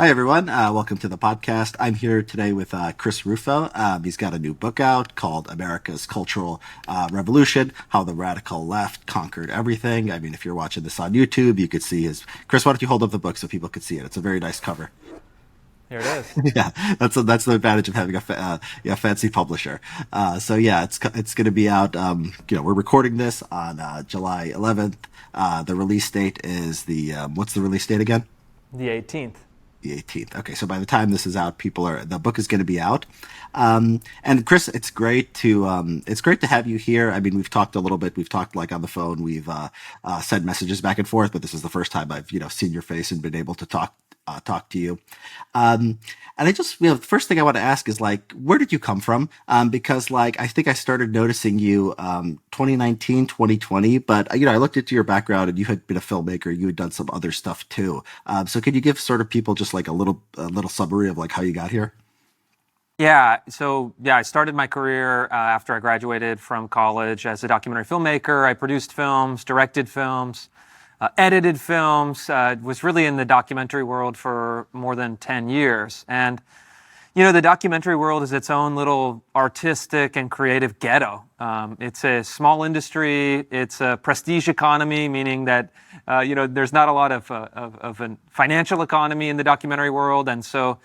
Hi, everyone. Welcome to the podcast. I'm here today with Chris Rufo. He's got a new book out called America's Cultural Revolution, How the Radical Left Conquered Everything. I mean, if you're watching this on YouTube, you could see his... Chris, why don't you hold up the book so people could see it? It's a very nice cover. Here it is. Yeah, that's the advantage of having a fancy publisher. So yeah, it's going to be out. We're recording this on July 11th. The release date is what's the release date again? The 18th. The 18th. Okay, so by the time this is out, the book is going to be out. And Chris, it's great to have you here. I mean, we've talked a little bit. We've talked like on the phone. We've sent messages back and forth, but this is the first time I've seen your face and been able to talk to you. And I just, the first thing I want to ask is like, where did you come from? Because like, I think I started noticing you, 2019, 2020, but I looked into your background and you had been a filmmaker. You had done some other stuff too. So could you give sort of people just like a little summary of like how you got here? Yeah, I started my career after I graduated from college as a documentary filmmaker. I produced films, directed films, edited films, was really in the documentary world for more than 10 years. And, the documentary world is its own little artistic and creative ghetto. It's a small industry. It's a prestige economy, meaning that, there's not a lot of a financial economy in the documentary world. And so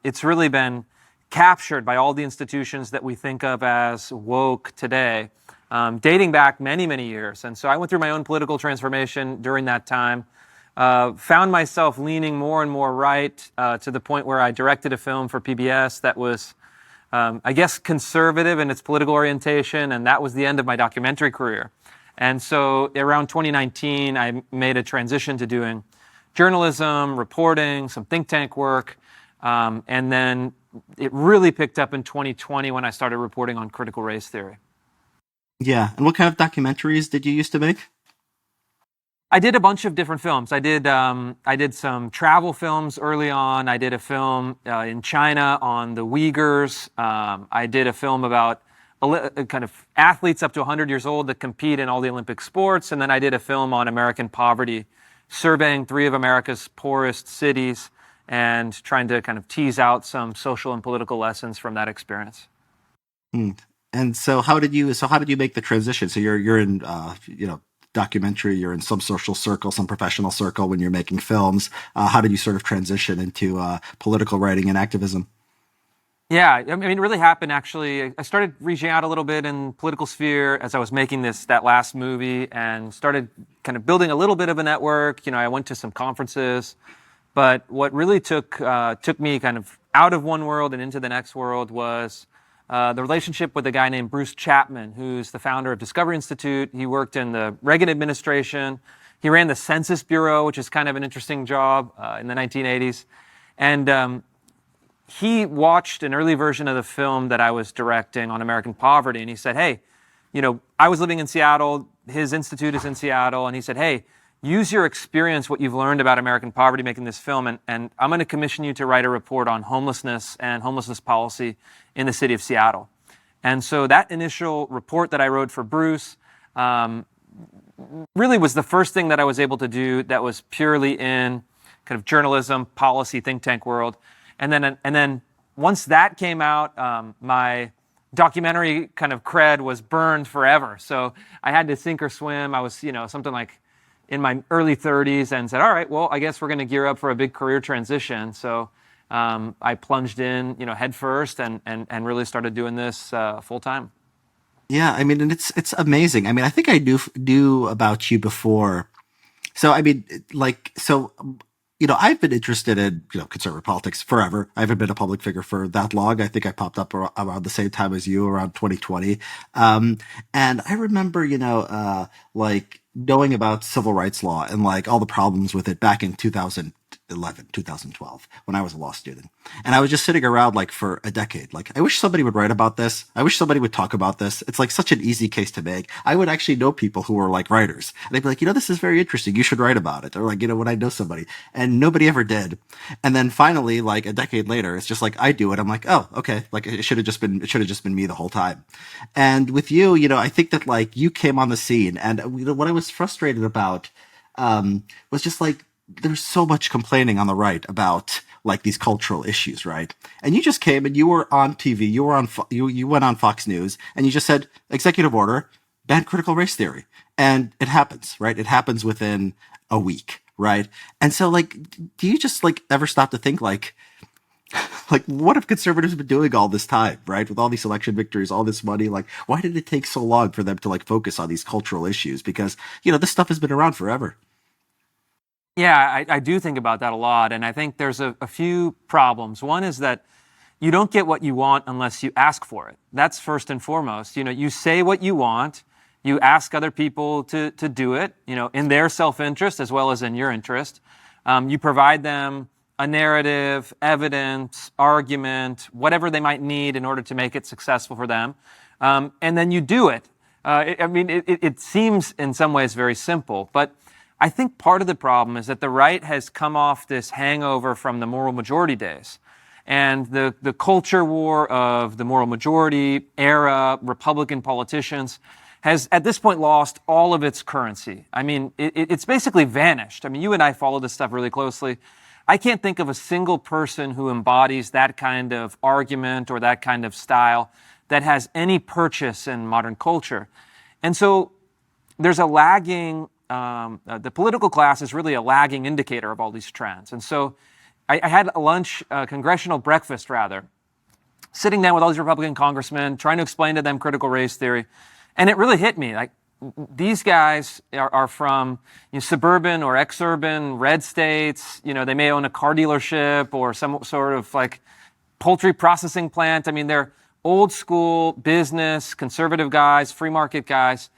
it's really been captured by all the institutions that we think of as woke today. Dating back many, many years. And so I went through my own political transformation during that time, found myself leaning more and more right to the point where I directed a film for PBS that was, I guess, conservative in its political orientation, and that was the end of my documentary career. And so around 2019, I made a transition to doing journalism, reporting, some think tank work, and then it really picked up in 2020 when I started reporting on critical race theory. Yeah. And what kind of documentaries did you used to make? I did a bunch of different films. I did some travel films early on. I did a film in China on the Uyghurs. I did a film about kind of athletes up to 100 years old that compete in all the Olympic sports. And then I did a film on American poverty, surveying 3 of America's poorest cities and trying to kind of tease out some social and political lessons from that experience. Hmm. And so how did you make the transition? So you're in documentary, you're in some social circle, some professional circle when you're making films. How did you sort of transition into political writing and activism? Yeah, I mean, it really happened actually. I started reaching out a little bit in political sphere as I was making that last movie and started kind of building a little bit of a network. I went to some conferences, but what really took me kind of out of one world and into the next world was the relationship with a guy named Bruce Chapman, who's the founder of Discovery Institute. He worked in the Reagan administration. He ran the Census Bureau, which is kind of an interesting job in the 1980s. And he watched an early version of the film that I was directing on American poverty. And he said, hey, I was living in Seattle. His institute is in Seattle. And he said, hey, use your experience, what you've learned about American poverty making this film, and I'm going to commission you to write a report on homelessness and homelessness policy in the city of Seattle. And so that initial report that I wrote for Bruce really was the first thing that I was able to do that was purely in kind of journalism, policy, think tank world. And then once that came out, my documentary kind of cred was burned forever. So I had to sink or swim. I was, something like in my early 30s and said, all right, well, I guess we're going to gear up for a big career transition. So I plunged in, head first and really started doing this full time. Yeah, I mean, and it's amazing. I mean, I think I knew about you before. So I mean, I've been interested in conservative politics forever. I haven't been a public figure for that long. I think I popped up around the same time as you, around 2020. And I remember, like knowing about civil rights law and like all the problems with it back in 2011, 2012, when I was a law student. And I was just sitting around like for a decade. Like, I wish somebody would write about this. I wish somebody would talk about this. It's like such an easy case to make. I would actually know people who were like writers. And they'd be like, this is very interesting. You should write about it. Or like, when I know somebody. And nobody ever did. And then finally, like a decade later, it's just like I do it. I'm like, oh, okay. Like it should have just been me the whole time. And with you, I think that like you came on the scene, and what I was frustrated about was just like there's so much complaining on the right about like these cultural issues, right? And you just came and you were on TV, you were on you went on Fox News, and you just said executive order, ban critical race theory, and it happens, right? It happens within a week, right? And so, like, do you just like ever stop to think like what have conservatives been doing all this time, right? With all these election victories, all this money, like why did it take so long for them to like focus on these cultural issues? Because this stuff has been around forever. Yeah, I do think about that a lot. And I think there's a few problems. One is that you don't get what you want unless you ask for it. That's first and foremost. You say what you want, you ask other people to do it, in their self-interest as well as in your interest. You provide them a narrative, evidence, argument, whatever they might need in order to make it successful for them. And then you do it. It seems in some ways very simple, but I think part of the problem is that the right has come off this hangover from the moral majority days. And the culture war of the moral majority era, Republican politicians, has at this point lost all of its currency. It's basically vanished. You and I follow this stuff really closely. I can't think of a single person who embodies that kind of argument or that kind of style that has any purchase in modern culture. And so there's a lagging, the political class is really a lagging indicator of all these trends. And so I had a lunch, congressional breakfast rather, sitting down with all these Republican congressmen, trying to explain to them critical race theory. And it really hit me. Like, these guys are from suburban or exurban red states. They may own a car dealership or some sort of like poultry processing plant. They're old school business, conservative guys, free market guys.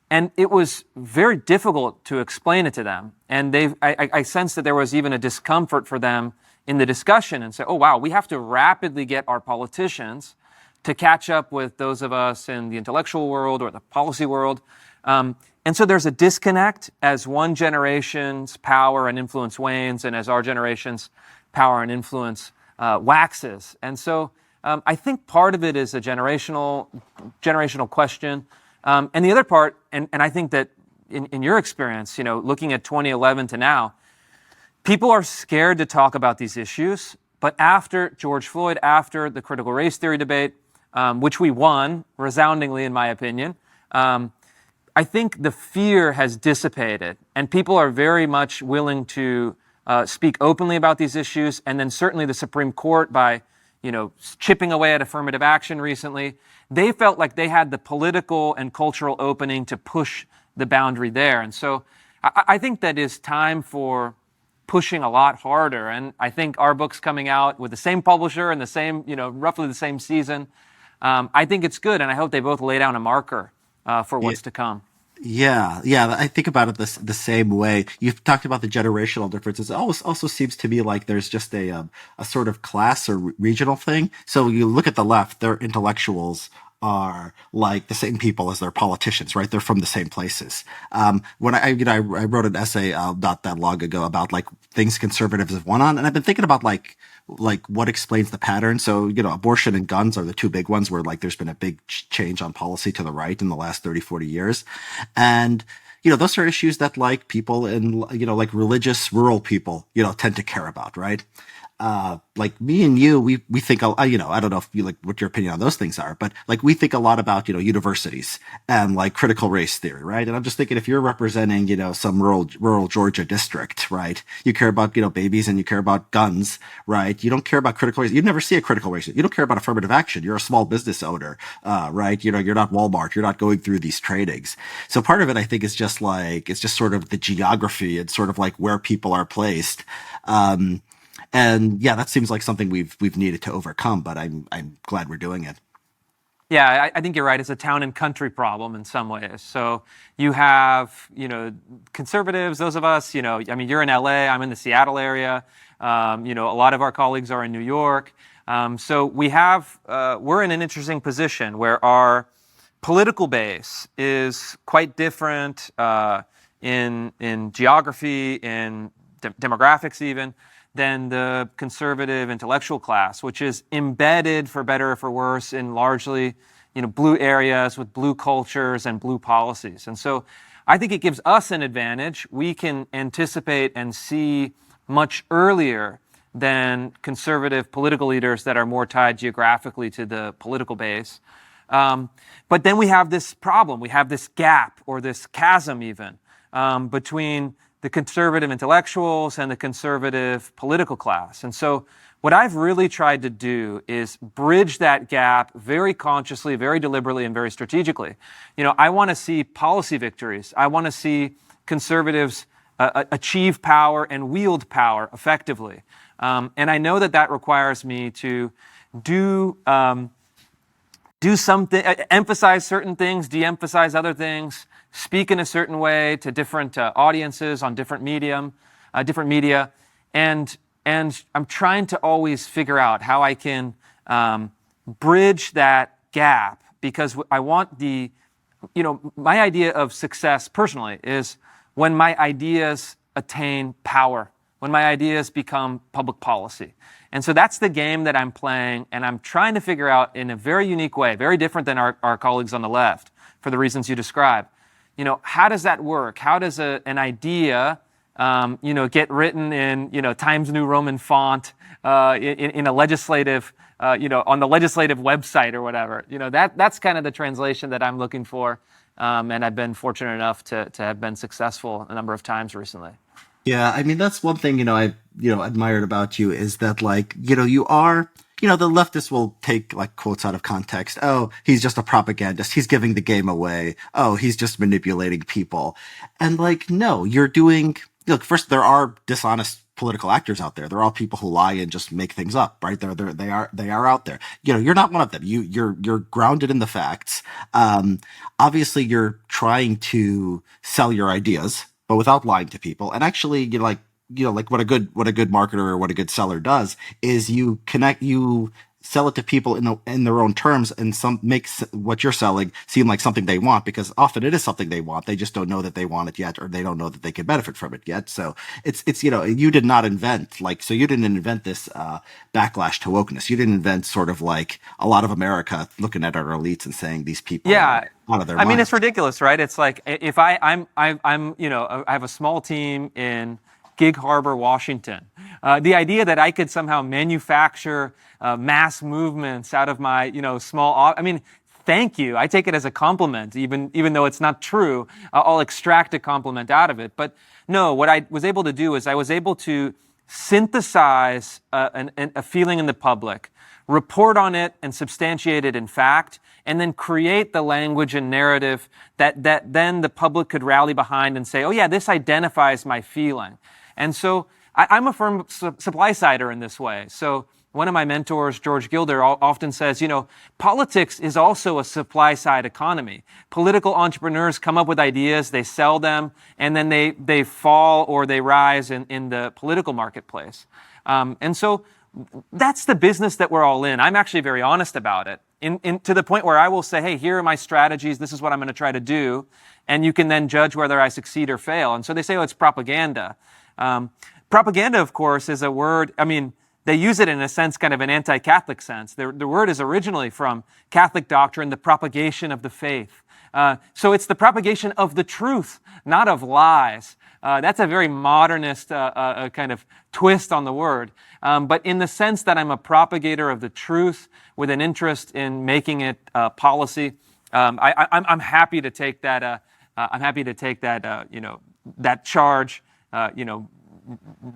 And it was very difficult to explain it to them. And I sensed that there was even a discomfort for them in the discussion and say, oh, wow, we have to rapidly get our politicians to catch up with those of us in the intellectual world or the policy world. And so there's a disconnect as one generation's power and influence wanes and as our generation's power and influence waxes. And so I think part of it is a generational question. And the other part, and I think that in your experience, looking at 2011 to now, people are scared to talk about these issues. But after George Floyd, after the critical race theory debate, which we won resoundingly, in my opinion, I think the fear has dissipated, and people are very much willing to speak openly about these issues. And then certainly the Supreme Court, by chipping away at affirmative action recently, they felt like they had the political and cultural opening to push the boundary there. And so I think that is time for pushing a lot harder. And I think our book's coming out with the same publisher and the same, roughly the same season. I think it's good, and I hope they both lay down a marker for what's to come. Yeah, I think about it the same way. You've talked about the generational differences. It also seems to me like there's just a sort of class or regional thing. So you look at the left; their intellectuals are like the same people as their politicians, right? They're from the same places. When I wrote an essay not that long ago about like things conservatives have won on, and I've been thinking about like what explains the pattern. So, abortion and guns are the two big ones where like there's been a big change on policy to the right in the last 30, 40 years. And, those are issues that like people in, like religious rural people, tend to care about, right? Like me and you, we think, I don't know if you like what your opinion on those things are, but like we think a lot about, universities and like critical race theory, right? And I'm just thinking if you're representing, some rural Georgia district, right? You care about, babies and you care about guns, right? You don't care about critical race. You'd never see a critical race. You don't care about affirmative action. You're a small business owner, right? You're not Walmart. You're not going through these trainings. So part of it, I think, is just like, it's just sort of the geography and sort of like where people are placed. And yeah, that seems like something we've needed to overcome, but I'm glad we're doing it. Yeah, I think you're right. It's a town and country problem in some ways. So you have, conservatives, those of us, you're in LA, I'm in the Seattle area. A lot of our colleagues are in New York. So we're in an interesting position where our political base is quite different in geography, in demographics even, than the conservative intellectual class, which is embedded, for better or for worse, in largely, blue areas with blue cultures and blue policies. And so I think it gives us an advantage. We can anticipate and see much earlier than conservative political leaders that are more tied geographically to the political base. But then we have this problem. We have this gap or this chasm even between the conservative intellectuals and the conservative political class. And so what I've really tried to do is bridge that gap very consciously, very deliberately, and very strategically. I want to see policy victories. I want to see conservatives achieve power and wield power effectively. And I know that requires me to do something, emphasize certain things, de-emphasize other things, speak in a certain way to different audiences on different media, and I'm trying to always figure out how I can bridge that gap, because I want my idea of success personally is when my ideas attain power, when my ideas become public policy. And so that's the game that I'm playing, and I'm trying to figure out in a very unique way, very different than our colleagues on the left, for the reasons you describe. How does that work? How does an idea, get written in, Times New Roman font, in a legislative, on the legislative website or whatever? That's kind of the translation that I'm looking for. And I've been fortunate enough to have been successful a number of times recently. Yeah, I mean, that's one thing, I admired about you is that, you are, the leftists will take quotes out of context. Oh, he's just a propagandist. He's giving the game away. Oh, he's just manipulating people. And no, you're doing, look, first, there are dishonest political actors out there. There are all people who lie and just make things up, right? They are out there. You're not one of them. You're grounded in the facts. Obviously you're trying to sell your ideas, but without lying to people. And actually, what a good marketer or what a good seller does is you sell it to people in their own terms, and makes what you're selling seem like something they want, because often it is something they want. They just don't know that they want it yet, or they don't know that they can benefit from it yet. So it's you did not invent so you didn't invent this backlash to wokeness. You didn't invent sort of a lot of America looking at our elites and saying these people are out of their minds. I mean, it's ridiculous, right? It's like if I have a small team in Gig Harbor, Washington. The idea that I could somehow manufacture mass movements out of my, small, thank you. I take it as a compliment, even though it's not true. I'll extract a compliment out of it. But no, what I was able to do is I was able to synthesize a feeling in the public, report on it and substantiate it in fact, and then create the language and narrative that then the public could rally behind and say, oh yeah, this identifies my feeling. And so I'm a firm supply-sider in this way. So one of my mentors, George Gilder, often says, politics is also a supply-side economy. Political entrepreneurs come up with ideas, they sell them, and then they fall or they rise in the political marketplace. And so that's the business that we're all in. I'm actually very honest about it, to the point where I will say, hey, here are my strategies, this is what I'm going to try to do, and you can then judge whether I succeed or fail. And so they say, oh, it's propaganda. Propaganda, of course, is a word, they use it in a sense, kind of an anti-Catholic sense. The word is originally from Catholic doctrine, the propagation of the faith. So it's the propagation of the truth, not of lies. That's a very modernist kind of twist on the word. But in the sense that I'm a propagator of the truth with an interest in making it policy, I'm happy to take that. I'm happy to take that. That charge.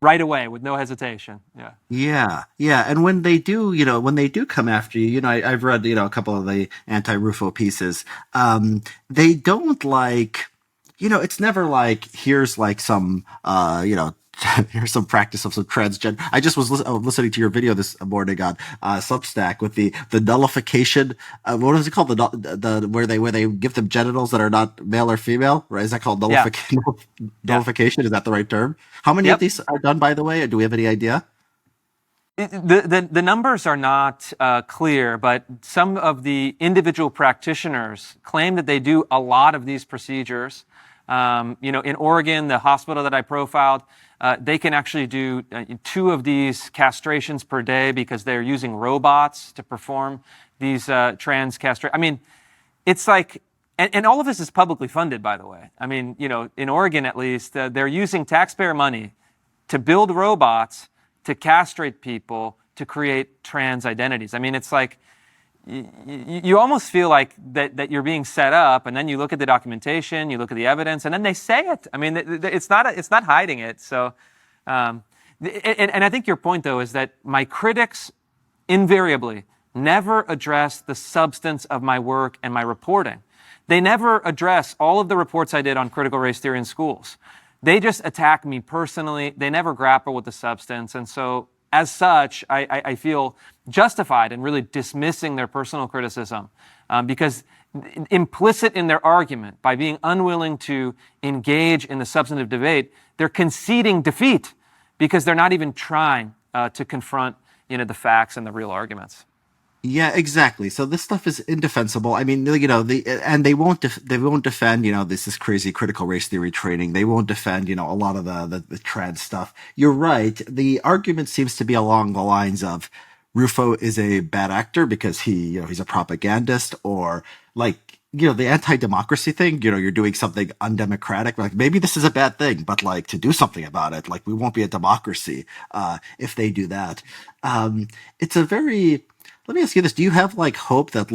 Right away with no hesitation. Yeah. And when they do, come after you, I've read, a couple of the anti-Rufo pieces. They don't it's never here's some, here's some practice of some transgender. I just was listening to your video this morning on Substack with the nullification. What is it called? The where they give them genitals that are not male or female, right? Is that called nullification? Yeah. Nullification, is that the right term? How many of these are done, by the way? Do we have any idea? The numbers are not clear, but some of the individual practitioners claim that they do a lot of these procedures. In Oregon, the hospital that I profiled, they can actually do 2 of these castrations per day because they're using robots to perform these trans castrations. It's and all of this is publicly funded, by the way. In Oregon at least, they're using taxpayer money to build robots to castrate people to create trans identities. I mean, it's like you almost feel like that you're being set up, and then you look at the documentation, you look at the evidence, and then they say it. I mean, it's not hiding it. So, and I think your point though is that my critics invariably never address the substance of my work and my reporting. They never address all of the reports I did on critical race theory in schools. They just attack me personally. They never grapple with the substance. And so, as such, I feel justified in really dismissing their personal criticism because implicit in their argument, by being unwilling to engage in the substantive debate, they're conceding defeat because they're not even trying to confront the facts and the real arguments. Yeah, exactly. So this stuff is indefensible. I mean, and they won't defend, this is crazy critical race theory training. They won't defend, a lot of the trans stuff. You're right. The argument seems to be along the lines of Rufo is a bad actor because he's a propagandist, or like, the anti-democracy thing, you're doing something undemocratic. Like, maybe this is a bad thing, but like, to do something about it, like, we won't be a democracy, if they do that. It's a very, let me ask you this. Do you have like hope that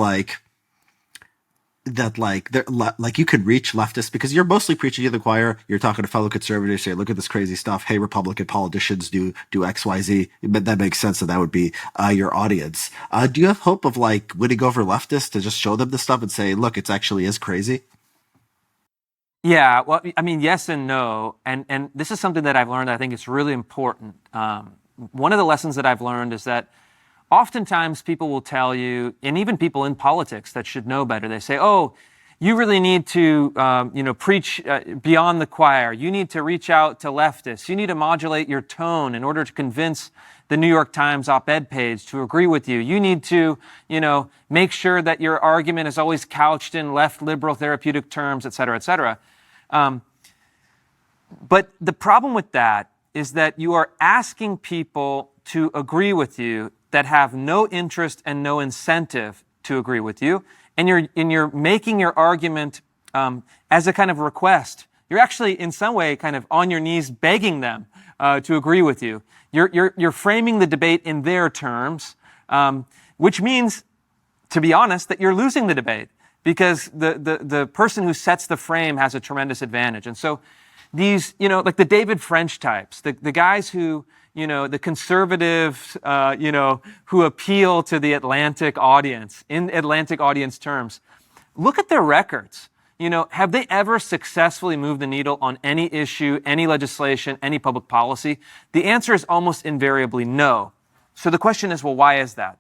you could reach leftists, because you're mostly preaching to the choir. You're talking to fellow conservatives, say, look at this crazy stuff. Hey, Republican politicians do XYZ. But that makes sense. That would be your audience. Do you have hope of like winning over leftists to just show them this stuff and say, look, it's actually is crazy? Yeah, well, I mean, yes and no. And this is something that I've learned. I think it's really important. One of the lessons that I've learned is that oftentimes people will tell you, and even people in politics that should know better, they say, oh, you really need to, preach beyond the choir. You need to reach out to leftists. You need to modulate your tone in order to convince the New York Times op-ed page to agree with you. You need to, make sure that your argument is always couched in left liberal therapeutic terms, et cetera, et cetera. But the problem with that is that you are asking people to agree with you that have no interest and no incentive to agree with you, and you're making your argument as a kind of request. You're actually, in some way, kind of on your knees begging them to agree with you. You're framing the debate in their terms, which means, to be honest, that you're losing the debate because the person who sets the frame has a tremendous advantage. And so these, like the David French types, the guys who, the conservatives, who appeal to the Atlantic audience, in Atlantic audience terms, look at their records. Have they ever successfully moved the needle on any issue, any legislation, any public policy? The answer is almost invariably no. So the question is, well, why is that?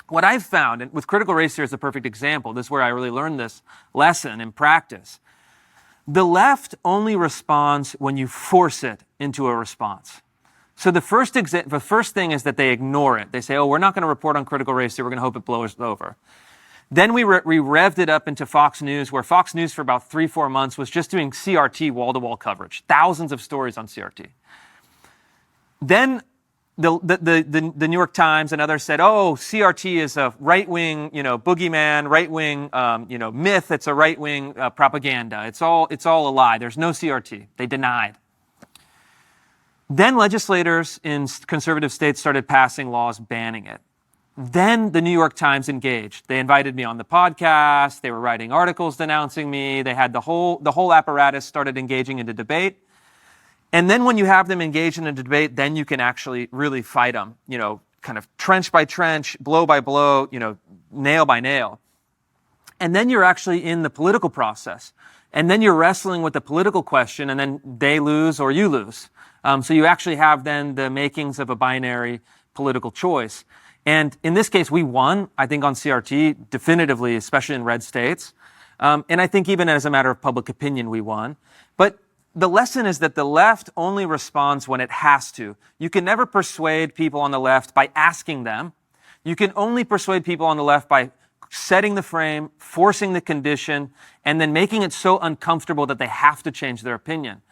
What I've found, and with critical race theory is a perfect example, this is where I really learned this lesson in practice. The left only responds when you force it into a response. So the first thing is that they ignore it. They say, oh, we're not going to report on critical race theory. We're going to hope it blows over. Then we revved it up into Fox News, where Fox News for about 3-4 months was just doing CRT wall-to-wall coverage, thousands of stories on CRT. Then the New York Times and others said, oh, CRT is a right-wing, boogeyman, right-wing, myth. It's a right-wing propaganda. It's all a lie. There's no CRT. They denied. Then legislators in conservative states started passing laws banning it. Then the New York Times engaged. They invited me on the podcast. They were writing articles denouncing me. They had the whole apparatus started engaging into debate. And then when you have them engaged in a debate, then you can actually really fight them, kind of trench by trench, blow by blow, nail by nail. And then you're actually in the political process. And then you're wrestling with the political question, and then they lose or you lose. So you actually have then the makings of a binary political choice. And in this case, we won, I think, on CRT definitively, especially in red states. And I think even as a matter of public opinion, we won. But the lesson is that the left only responds when it has to. You can never persuade people on the left by asking them. You can only persuade people on the left by setting the frame, forcing the condition, and then making it so uncomfortable that they have to change their opinion.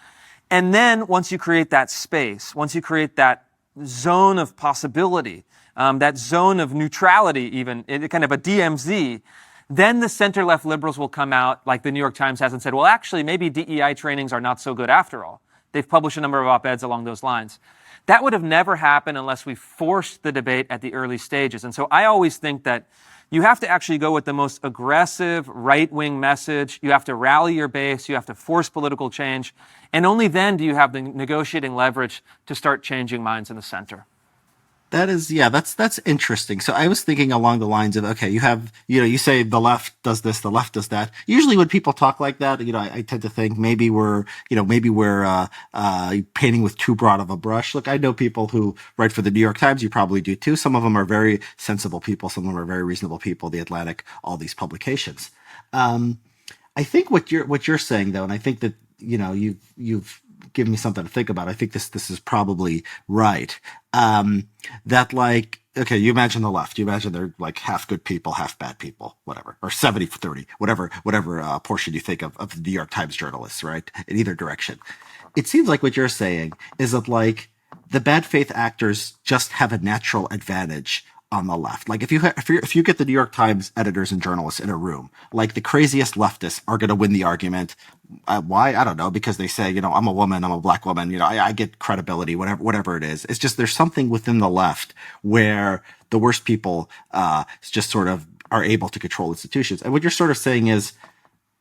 And then once you create that space, once you create that zone of possibility, that zone of neutrality even, kind of a DMZ, then the center-left liberals will come out, like the New York Times has, and said, well, actually, maybe DEI trainings are not so good after all. they've published a number of op-eds along those lines. That would have never happened unless we forced the debate at the early stages. And so I always think that you have to actually go with the most aggressive right-wing message. You have to rally your base. You have to force political change. And only then do you have the negotiating leverage to start changing minds in the center. That is, yeah, that's interesting. So I was thinking along the lines of, okay, you have, you say the left does this, the left does that. Usually when people talk like that, I tend to think maybe we're painting with too broad of a brush. Look, I know people who write for the New York Times. You probably do too. Some of them are very sensible people. Some of them are very reasonable people. The Atlantic, all these publications. I think what you're saying though, and I think that you've given me something to think about. I think this is probably right. That like okay, you imagine the left. You imagine they're like half good people, half bad people, whatever, or 70-30, whatever portion you think of the New York Times journalists, right? In either direction. It seems like what you're saying is that like the bad faith actors just have a natural advantage on the left. Like if you get the New York Times editors and journalists in a room, like the craziest leftists are going to win the argument. Why? I don't know. Because they say, I'm a woman, I'm a black woman. I get credibility, whatever it is. It's just there's something within the left where the worst people just sort of are able to control institutions. And what you're sort of saying is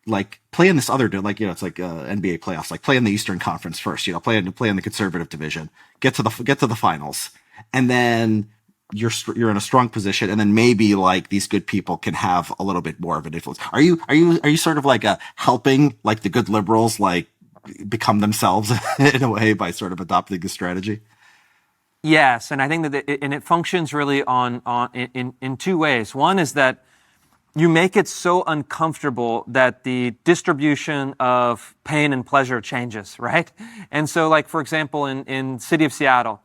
like play in this other, like it's like NBA playoffs, like play in the Eastern Conference first. Play in the conservative division, get to the finals, and then you're in a strong position, and then maybe like these good people can have a little bit more of an influence. Are you sort of like helping like the good liberals like become themselves in a way by sort of adopting this strategy? Yes, and I think that it functions really in two ways. One is that you make it so uncomfortable that the distribution of pain and pleasure changes, right? And so, like for example, in city of Seattle,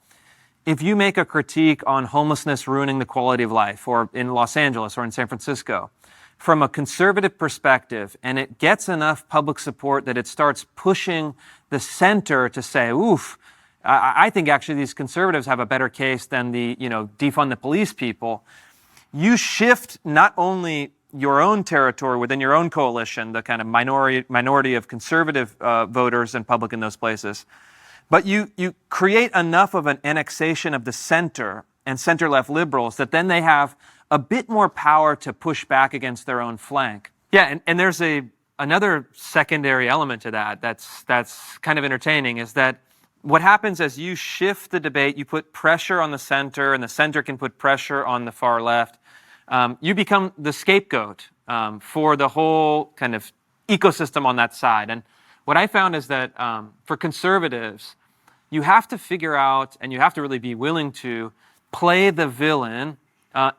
if you make a critique on homelessness ruining the quality of life, or in Los Angeles or in San Francisco, from a conservative perspective, and it gets enough public support that it starts pushing the center to say, oof, I think actually these conservatives have a better case than the, defund the police people, you shift not only your own territory within your own coalition, the kind of minority of conservative voters and public in those places, but you create enough of an annexation of the center and center-left liberals that then they have a bit more power to push back against their own flank. Yeah, and there's another secondary element to that's kind of entertaining, is that what happens as you shift the debate, you put pressure on the center, and the center can put pressure on the far left. You become the scapegoat for the whole kind of ecosystem on that side. And what I found is that for conservatives, you have to figure out, and you have to really be willing to play the villain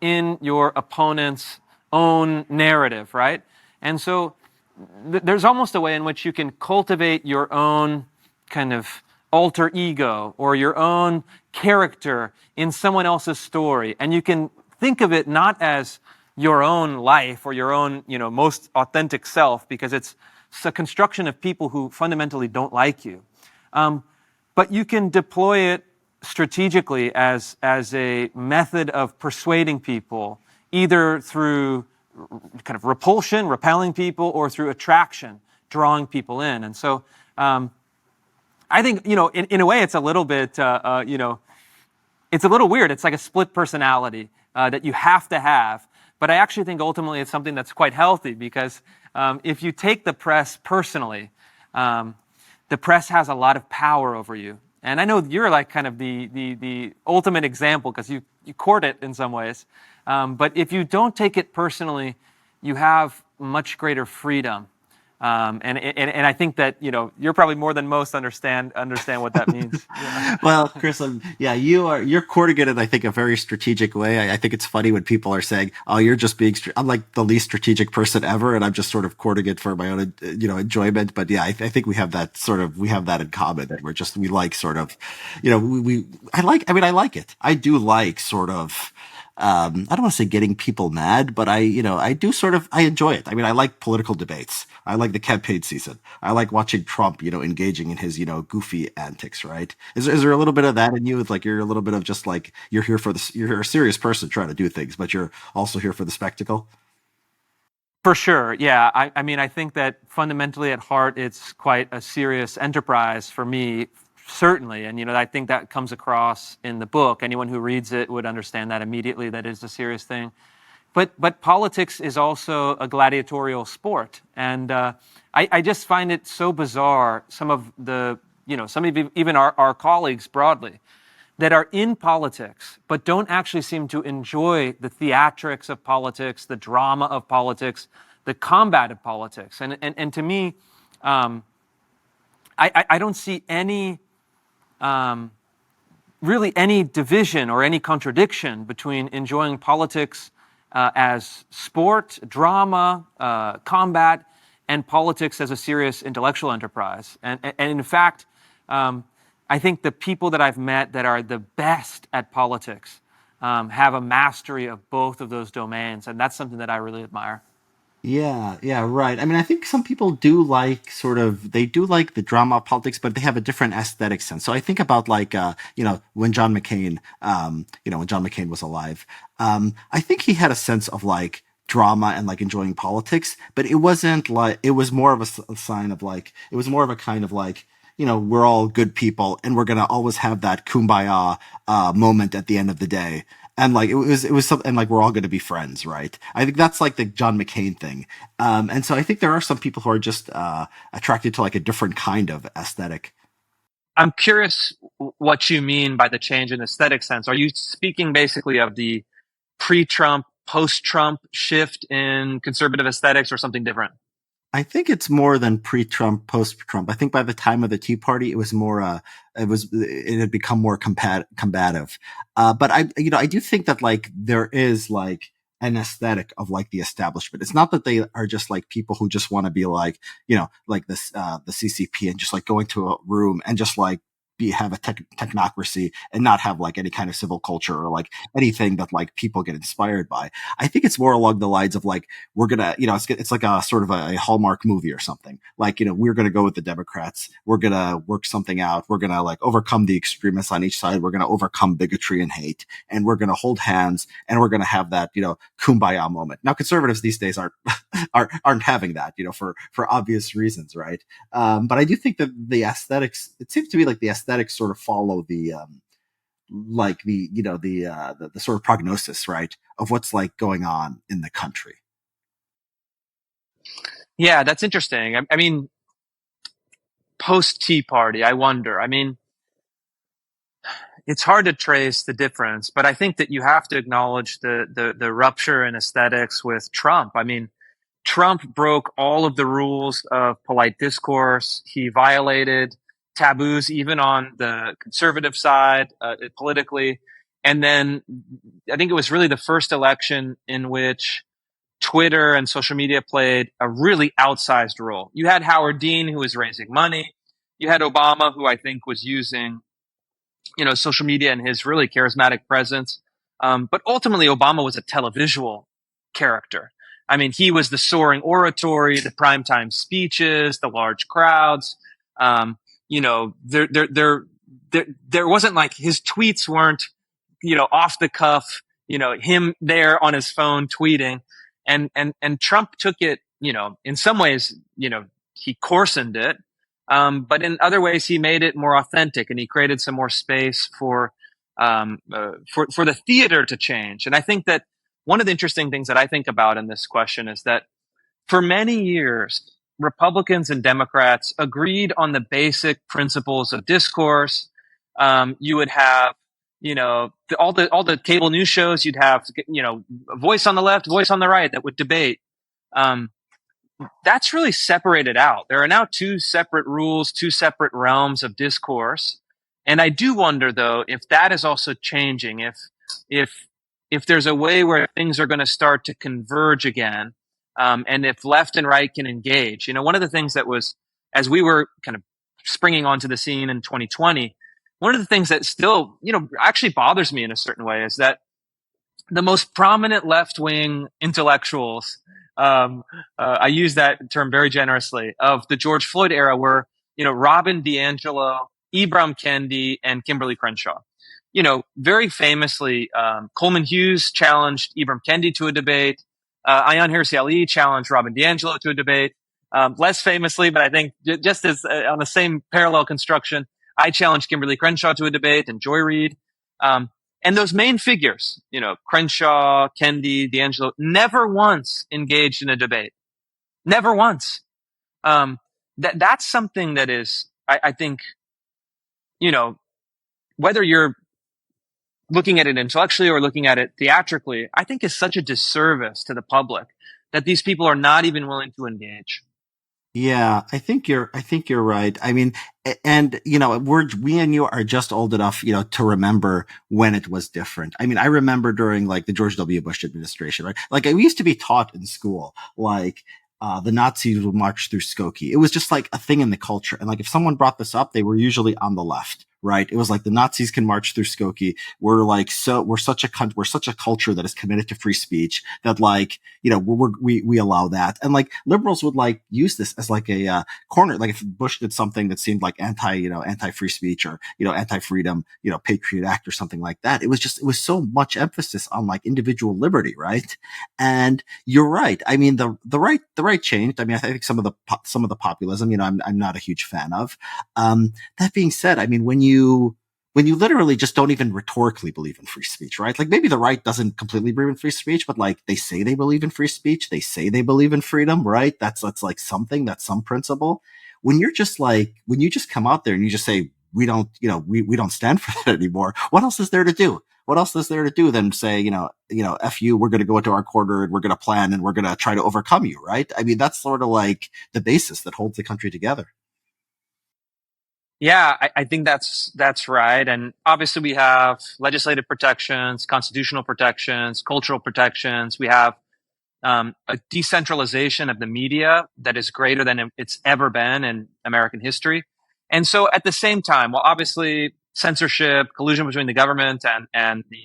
in your opponent's own narrative, right? And so there's almost a way in which you can cultivate your own kind of alter ego or your own character in someone else's story. And you can think of it not as your own life or your own, most authentic self, because it's a construction of people who fundamentally don't like you. But you can deploy it strategically as a method of persuading people, either through kind of repulsion, repelling people, or through attraction, drawing people in. And so I think, in a way, it's a little bit, it's a little weird. It's like a split personality that you have to have. But I actually think ultimately it's something that's quite healthy, because if you take the press personally, the press has a lot of power over you. And I know you're like kind of the ultimate example, because you court it in some ways. But if you don't take it personally, you have much greater freedom. And I think that you're probably more than most understand what that means. Yeah. Well, Chris, you're courting it in, I think, a very strategic way. I think it's funny when people are saying, "Oh, you're just being." I'm like the least strategic person ever, and I'm just sort of courting it for my own, enjoyment. But yeah, I think we have that in common, that we like sort of, I like it. I do like sort of. I don't want to say getting people mad, but I enjoy it. I mean, I like political debates. I like the campaign season. I like watching Trump, engaging in his, goofy antics, right? Is there a little bit of that in you? It's like you're a little bit of just like, you're here for this, you're a serious person trying to do things, but you're also here for the spectacle. For sure, yeah. I mean, I think that fundamentally at heart, it's quite a serious enterprise for me, certainly. And, I think that comes across in the book. Anyone who reads it would understand that immediately, that is a serious thing. But politics is also a gladiatorial sport. And I just find it so bizarre, some of even our colleagues broadly, that are in politics, but don't actually seem to enjoy the theatrics of politics, the drama of politics, the combat of politics. And to me, I don't see any, really any division or any contradiction between enjoying politics as sport, drama, combat, and politics as a serious intellectual enterprise. And in fact, I think the people that I've met that are the best at politics have a mastery of both of those domains, and that's something that I really admire. Yeah, yeah, right. I mean, I think some people do like they do like the drama of politics, but they have a different aesthetic sense. So I think about when when John McCain was alive, I think he had a sense of like drama and like enjoying politics, but it wasn't like, it was more of a sign of like, it was more of a kind of like, we're all good people and we're going to always have that kumbaya, moment at the end of the day. And like it was something, and like we're all going to be friends, right? I think that's like the John McCain thing, and so I think there are some people who are just attracted to like a different kind of aesthetic. I'm curious what you mean by the change in aesthetic sense. Are you speaking basically of the pre-Trump, post-Trump shift in conservative aesthetics or something different? I think it's more than pre-Trump, post-Trump. I think by the time of the Tea Party, it was more, it had become more combative. But I do think that like there is like an aesthetic of like the establishment. It's not that they are just like people who just want to be like, like this, the CCP and just like going to a room and just like have a technocracy and not have like any kind of civil culture or like anything that like people get inspired by. I think it's more along the lines of like, we're gonna, it's like a sort of a Hallmark movie or something. Like, we're gonna go with the Democrats. We're gonna work something out. We're gonna like overcome the extremists on each side. We're gonna overcome bigotry and hate, and we're gonna hold hands, and we're gonna have that, kumbaya moment. Now, conservatives these days aren't having that, for obvious reasons, right? But I do think that the aesthetics, it seems to be like the aesthetics sort of follow the, like the sort of prognosis, right, of what's like going on in the country. Yeah, that's interesting. I mean, post Tea Party, I wonder. I mean, it's hard to trace the difference, but I think that you have to acknowledge the rupture in aesthetics with Trump. I mean, Trump broke all of the rules of polite discourse. He violated taboos, even on the conservative side, politically. And then I think it was really the first election in which Twitter and social media played a really outsized role. You had Howard Dean, who was raising money. You had Obama, who I think was using, social media and his really charismatic presence. But ultimately, Obama was a televisual character. I mean, he was the soaring oratory, the primetime speeches, the large crowds. There wasn't like his tweets weren't, off the cuff, him there on his phone tweeting. And Trump took it, in some ways, he coarsened it. But in other ways, he made it more authentic, and he created some more space for the theater to change. And I think that one of the interesting things that I think about in this question is that for many years, Republicans and Democrats agreed on the basic principles of discourse. You would have, all the cable news shows. You'd have, a voice on the left, voice on the right that would debate. That's really separated out. There are now two separate rules, two separate realms of discourse. And I do wonder, though, if that is also changing, if if there's a way where things are going to start to converge again, and if left and right can engage. One of the things that was, as we were kind of springing onto the scene in 2020, one of the things that still, actually bothers me in a certain way is that the most prominent left-wing intellectuals, I use that term very generously, of the George Floyd era were, Robin DiAngelo, Ibram Kendi, and Kimberly Crenshaw. Very famously, Coleman Hughes challenged Ibram Kendi to a debate. Ayaan Hirsi Ali challenged Robin DiAngelo to a debate. Less famously, but I think just as on the same parallel construction, I challenged Kimberly Crenshaw to a debate and Joy Reid. And those main figures, Crenshaw, Kendi, DiAngelo, never once engaged in a debate. Never once. That's something that is, I think, whether you're looking at it intellectually or looking at it theatrically, I think is such a disservice to the public that these people are not even willing to engage. Yeah, I think you're right. I mean, and we and you are just old enough, to remember when it was different. I mean, I remember during like the George W. Bush administration, right? Like I used to be taught in school, like the Nazis would march through Skokie. It was just like a thing in the culture. And like if someone brought this up, they were usually on the left. Right. It was like the Nazis can march through Skokie. We're such a culture that is committed to free speech that like, we allow that. And like liberals would like use this as like a, corner. Like if Bush did something that seemed like anti free speech or, anti freedom, Patriot Act or something like that. It was so much emphasis on like individual liberty. Right. And you're right. I mean, the right changed. I mean, I think some of the populism, I'm not a huge fan of. That being said, I mean, when you literally just don't even rhetorically believe in free speech, right? Like maybe the right doesn't completely believe in free speech, but like they say they believe in free speech, they say they believe in freedom, right? That's like something, that's some principle. When you just come out there and you just say, we don't, we don't stand for that anymore. What else is there to do? What else is there to do than say, F you, we're going to go into our corner and we're going to plan and we're going to try to overcome you, right? I mean, that's sort of like the basis that holds the country together. Yeah, I think that's right. And obviously we have legislative protections, constitutional protections, cultural protections. We have a decentralization of the media that is greater than it's ever been in American history. And so at the same time, while obviously censorship, collusion between the government and the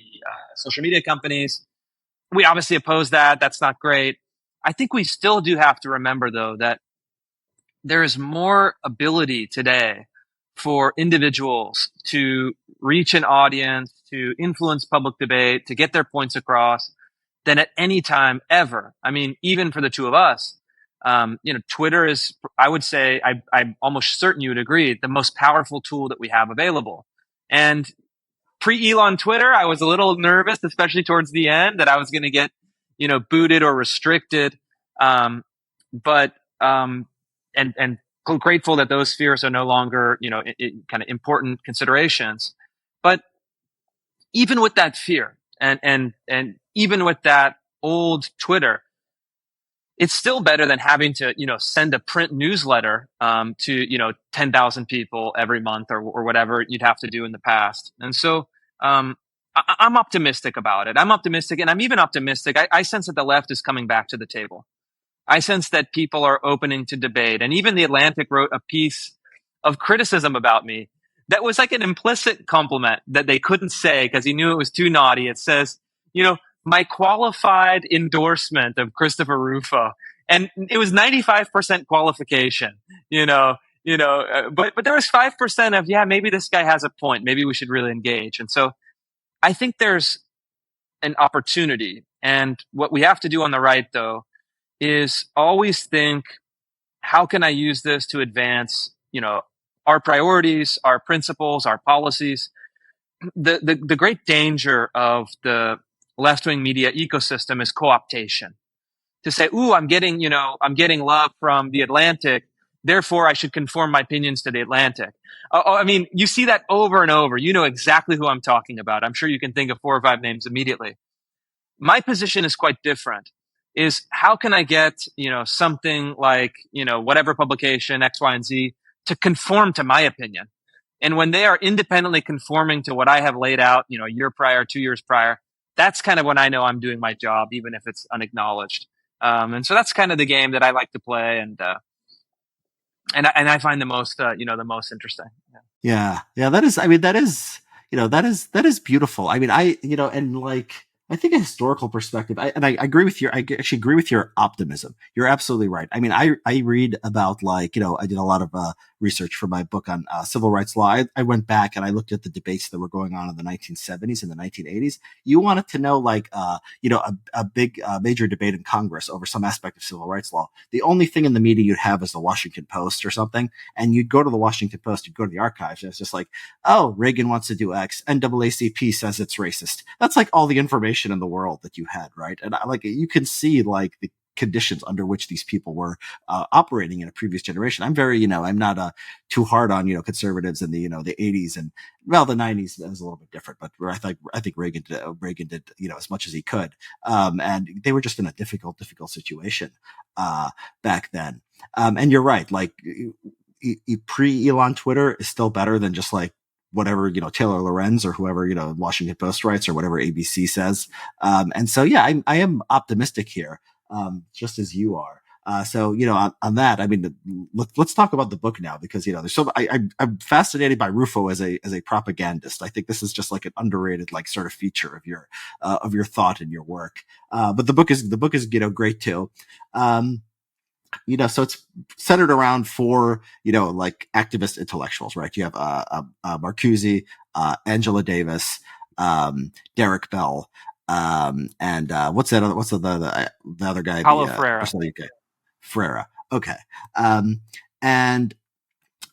social media companies, we obviously oppose that. That's not great. I think we still do have to remember, though, that there is more ability today for individuals to reach an audience, to influence public debate, to get their points across than at any time ever. I mean, even for the two of us, Twitter is, I would say, I'm almost certain you would agree, the most powerful tool that we have available. And pre-Elon Twitter, I was a little nervous, especially towards the end, that I was going to get, booted or restricted. But and grateful that those fears are no longer, kind of important considerations. But even with that fear and even with that old Twitter, it's still better than having to, send a print newsletter to, 10,000 people every month or whatever you'd have to do in the past. And so I'm optimistic about it. I'm optimistic, and I'm even optimistic. I sense that the left is coming back to the table. I sense that people are opening to debate. And even The Atlantic wrote a piece of criticism about me that was like an implicit compliment that they couldn't say because he knew it was too naughty. It says, my qualified endorsement of Christopher Rufo. And it was 95% qualification, but there was 5% of, yeah, maybe this guy has a point. Maybe we should really engage. And so I think there's an opportunity. And what we have to do on the right, though, is always think, how can I use this to advance, our priorities, our principles, our policies? The great danger of the left-wing media ecosystem is co-optation. To say, ooh, I'm getting love from The Atlantic, therefore I should conform my opinions to The Atlantic. I mean, you see that over and over. You know exactly who I'm talking about. I'm sure you can think of 4 or 5 names immediately. My position is quite different. Is how can I get, something like, whatever publication X, Y, and Z to conform to my opinion? And when they are independently conforming to what I have laid out, a year prior, 2 years prior, that's kind of when I know I'm doing my job, even if it's unacknowledged. And so that's kind of the game that I like to play, and I find the most, the most interesting. Yeah. Yeah. That is, I mean, that is beautiful. I mean, and like, I think a historical perspective, and I agree with your, I actually agree with your optimism. You're absolutely right. I mean, I read about like, I did a lot of research for my book on civil rights law. I went back and I looked at the debates that were going on in the 1970s and the 1980s. You wanted to know like, a big major debate in Congress over some aspect of civil rights law. The only thing in the media you'd have is the Washington Post or something. And you'd go to the Washington Post, you'd go to the archives, and it's just like, oh, Reagan wants to do X. NAACP says it's racist. That's like all the information in the world that you had, right? And like you can see like the conditions under which these people were operating in a previous generation. I'm very, I'm not too hard on conservatives in the the 80s and well the 90s was a little bit different, but I think Reagan did as much as he could, and they were just in a difficult situation back then. And you're right, like pre-Elon Twitter is still better than just like whatever Taylor Lorenz or whoever Washington Post writes or whatever ABC says. And so yeah, I am optimistic here, just as you are. So on that, I mean, let's talk about the book now because there's so I'm fascinated by Rufo as a propagandist. I think this is just like an underrated like sort of feature of your thought and your work. But the book is great too. Um, so it's centered around four, like activist intellectuals, right? You have Marcuse, Angela Davis, Derek Bell, and what's the other guy? Paulo The Freire. person in the UK, Freire. Okay, um, and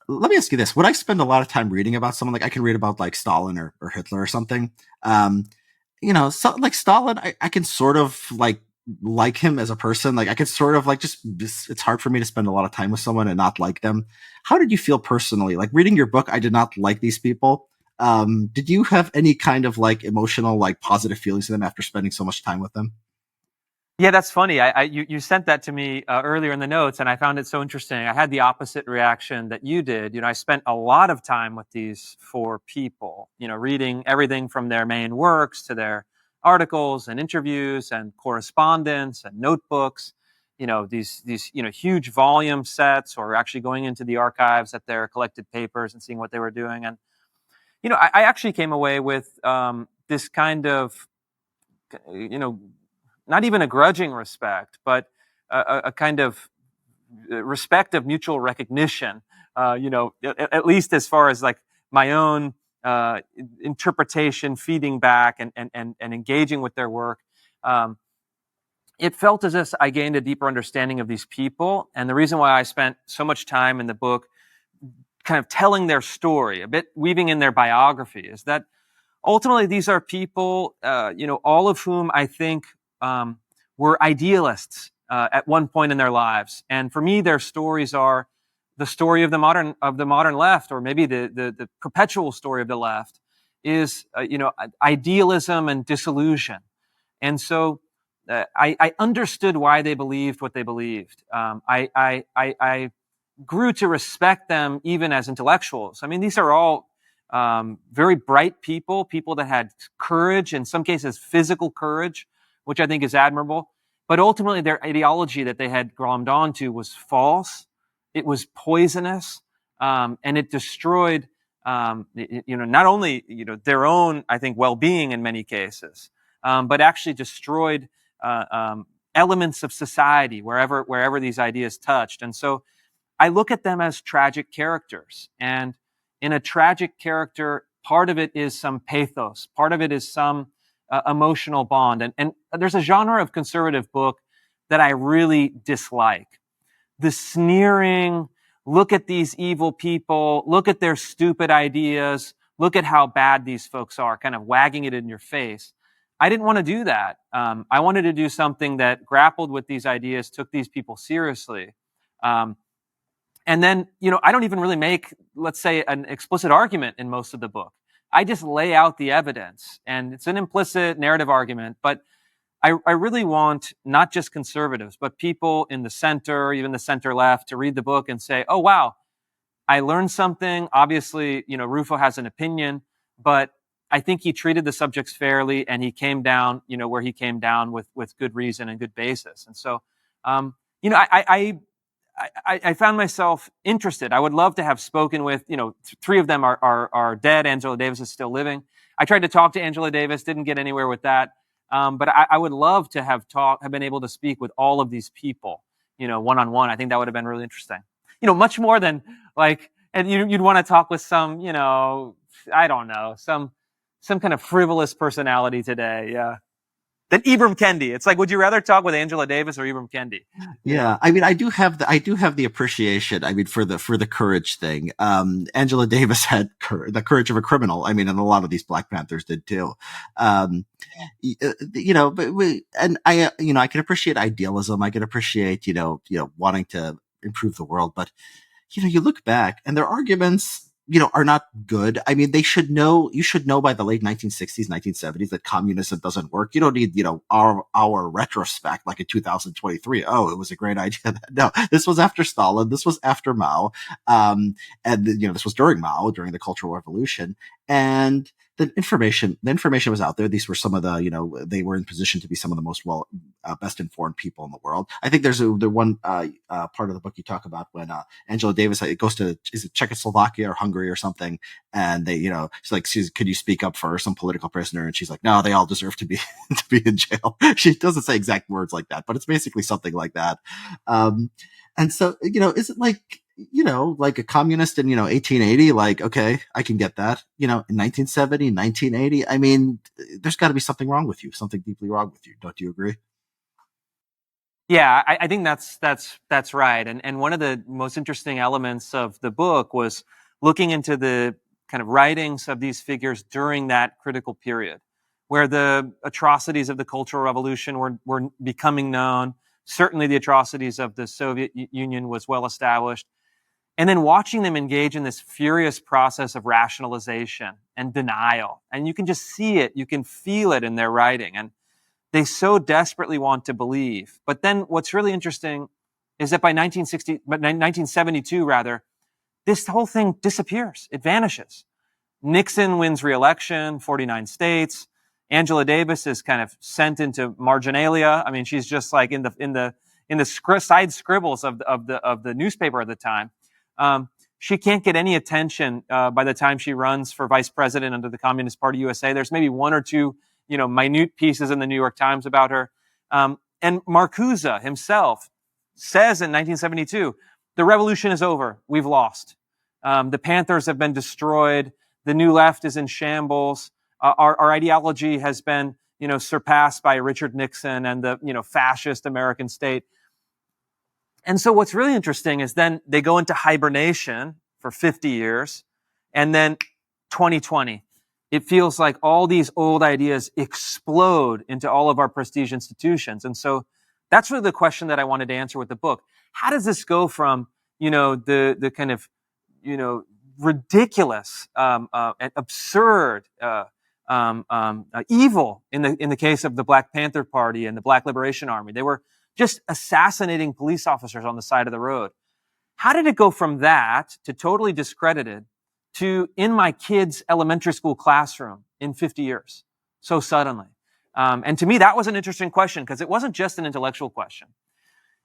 let me ask you this: would I spend a lot of time reading about someone like I can read about like Stalin or Hitler or something? Um, so like Stalin, I can sort of like him as a person. Like I could sort of like just it's hard for me to spend a lot of time with someone and not like them. How did you feel personally? Like reading your book, I did not like these people. Did you have any kind of like emotional, like positive feelings to them after spending so much time with them? Yeah, that's funny. You sent that to me earlier in the notes, and I found it so interesting. I had the opposite reaction that you did. I spent a lot of time with these four people. Reading everything from their main works to their articles and interviews and correspondence and notebooks. These huge volume sets, or actually going into the archives at their collected papers and seeing what they were doing. And I actually came away with this kind of you know not even a grudging respect, but a kind of respect of mutual recognition. At least as far as like my own interpretation, feeding back, and engaging with their work. Um, it felt as if I gained a deeper understanding of these people, and the reason why I spent so much time in the book, kind of telling their story, a bit weaving in their biography, is that ultimately these are people, all of whom I think were idealists at one point in their lives. And for me, their stories are the story of the modern left, or maybe the perpetual story of the left, is idealism and disillusion. And so I understood why they believed what they believed. I grew to respect them even as intellectuals. I mean, these are all very bright people that had courage, in some cases physical courage, which I think is admirable. But ultimately, their ideology that they had glommed onto was false. It was poisonous, and it destroyed, not only their own, I think, well-being in many cases, but actually destroyed elements of society wherever these ideas touched. And so I look at them as tragic characters. And in a tragic character, part of it is some pathos, part of it is some emotional bond. And there's a genre of conservative book that I really dislike. The sneering, look at these evil people, look at their stupid ideas, look at how bad these folks are, kind of wagging it in your face. I didn't want to do that. I wanted to do something that grappled with these ideas, took these people seriously. And then, I don't even really make, let's say, an explicit argument in most of the book. I just lay out the evidence, and it's an implicit narrative argument. But I really want not just conservatives, but people in the center, even the center left, to read the book and say, oh, wow, I learned something. Obviously, Rufo has an opinion, but I think he treated the subjects fairly, and he came down, where he came down with good reason and good basis. And so, I found myself interested. I would love to have spoken with, three of them are dead. Angela Davis is still living. I tried to talk to Angela Davis, didn't get anywhere with that. But I would love to have been able to speak with all of these people, one on one. I think that would have been really interesting. Much more than like, and you'd want to talk with some, I don't know, some kind of frivolous personality today. Yeah. Than Ibram Kendi. It's like, would you rather talk with Angela Davis or Ibram Kendi? Yeah, I mean, I do have the appreciation. I mean, for the courage thing. Angela Davis had the courage of a criminal. I mean, and a lot of these Black Panthers did too. Um, but and I can appreciate idealism. I can appreciate, wanting to improve the world, but you look back and their arguments, are not good. I mean, you should know by the late 1960s, 1970s that communism doesn't work. You don't need, our retrospect like in 2023. Oh, it was a great idea. No, this was after Stalin. This was after Mao. And this was during Mao, during the Cultural Revolution. And the information was out there. These were some of the, they were in position to be some of the most best informed people in the world. I think there's the one part of the book you talk about when Angela Davis goes to, is it Czechoslovakia or Hungary or something, and they, she's like, could you speak up for some political prisoner? And she's like, no, they all deserve to be to be in jail. She doesn't say exact words like that, but it's basically something like that. And so, is it like a communist in, 1880, like, okay, I can get that, in 1970, 1980. I mean, there's got to be something wrong with you, something deeply wrong with you. Don't you agree? Yeah, I think that's right. And one of the most interesting elements of the book was looking into the kind of writings of these figures during that critical period, where the atrocities of the Cultural Revolution were becoming known. Certainly, the atrocities of the Soviet Union was well established. And then watching them engage in this furious process of rationalization and denial. And you can just see it, you can feel it in their writing. And they so desperately want to believe. But then what's really interesting is that by 1972, rather, this whole thing disappears. It vanishes. Nixon wins re-election, 49 states. Angela Davis is kind of sent into marginalia. I mean, she's just like in the side scribbles of the newspaper at the time. She can't get any attention by the time she runs for vice president under the Communist Party USA. There's maybe one or two, minute pieces in the New York Times about her. And Marcuse himself says in 1972, the revolution is over. We've lost. The Panthers have been destroyed. The New Left is in shambles. Our ideology has been, surpassed by Richard Nixon and the, fascist American state. And so what's really interesting is then they go into hibernation for 50 years, and then 2020. It feels like all these old ideas explode into all of our prestige institutions. And so that's really the question that I wanted to answer with the book. How does this go from, the kind of, ridiculous, and absurd, evil in the case of the Black Panther Party and the Black Liberation Army? They were just assassinating police officers on the side of the road. How did it go from that to totally discredited to in my kid's elementary school classroom in 50 years so suddenly? And to me, that was an interesting question because it wasn't just an intellectual question.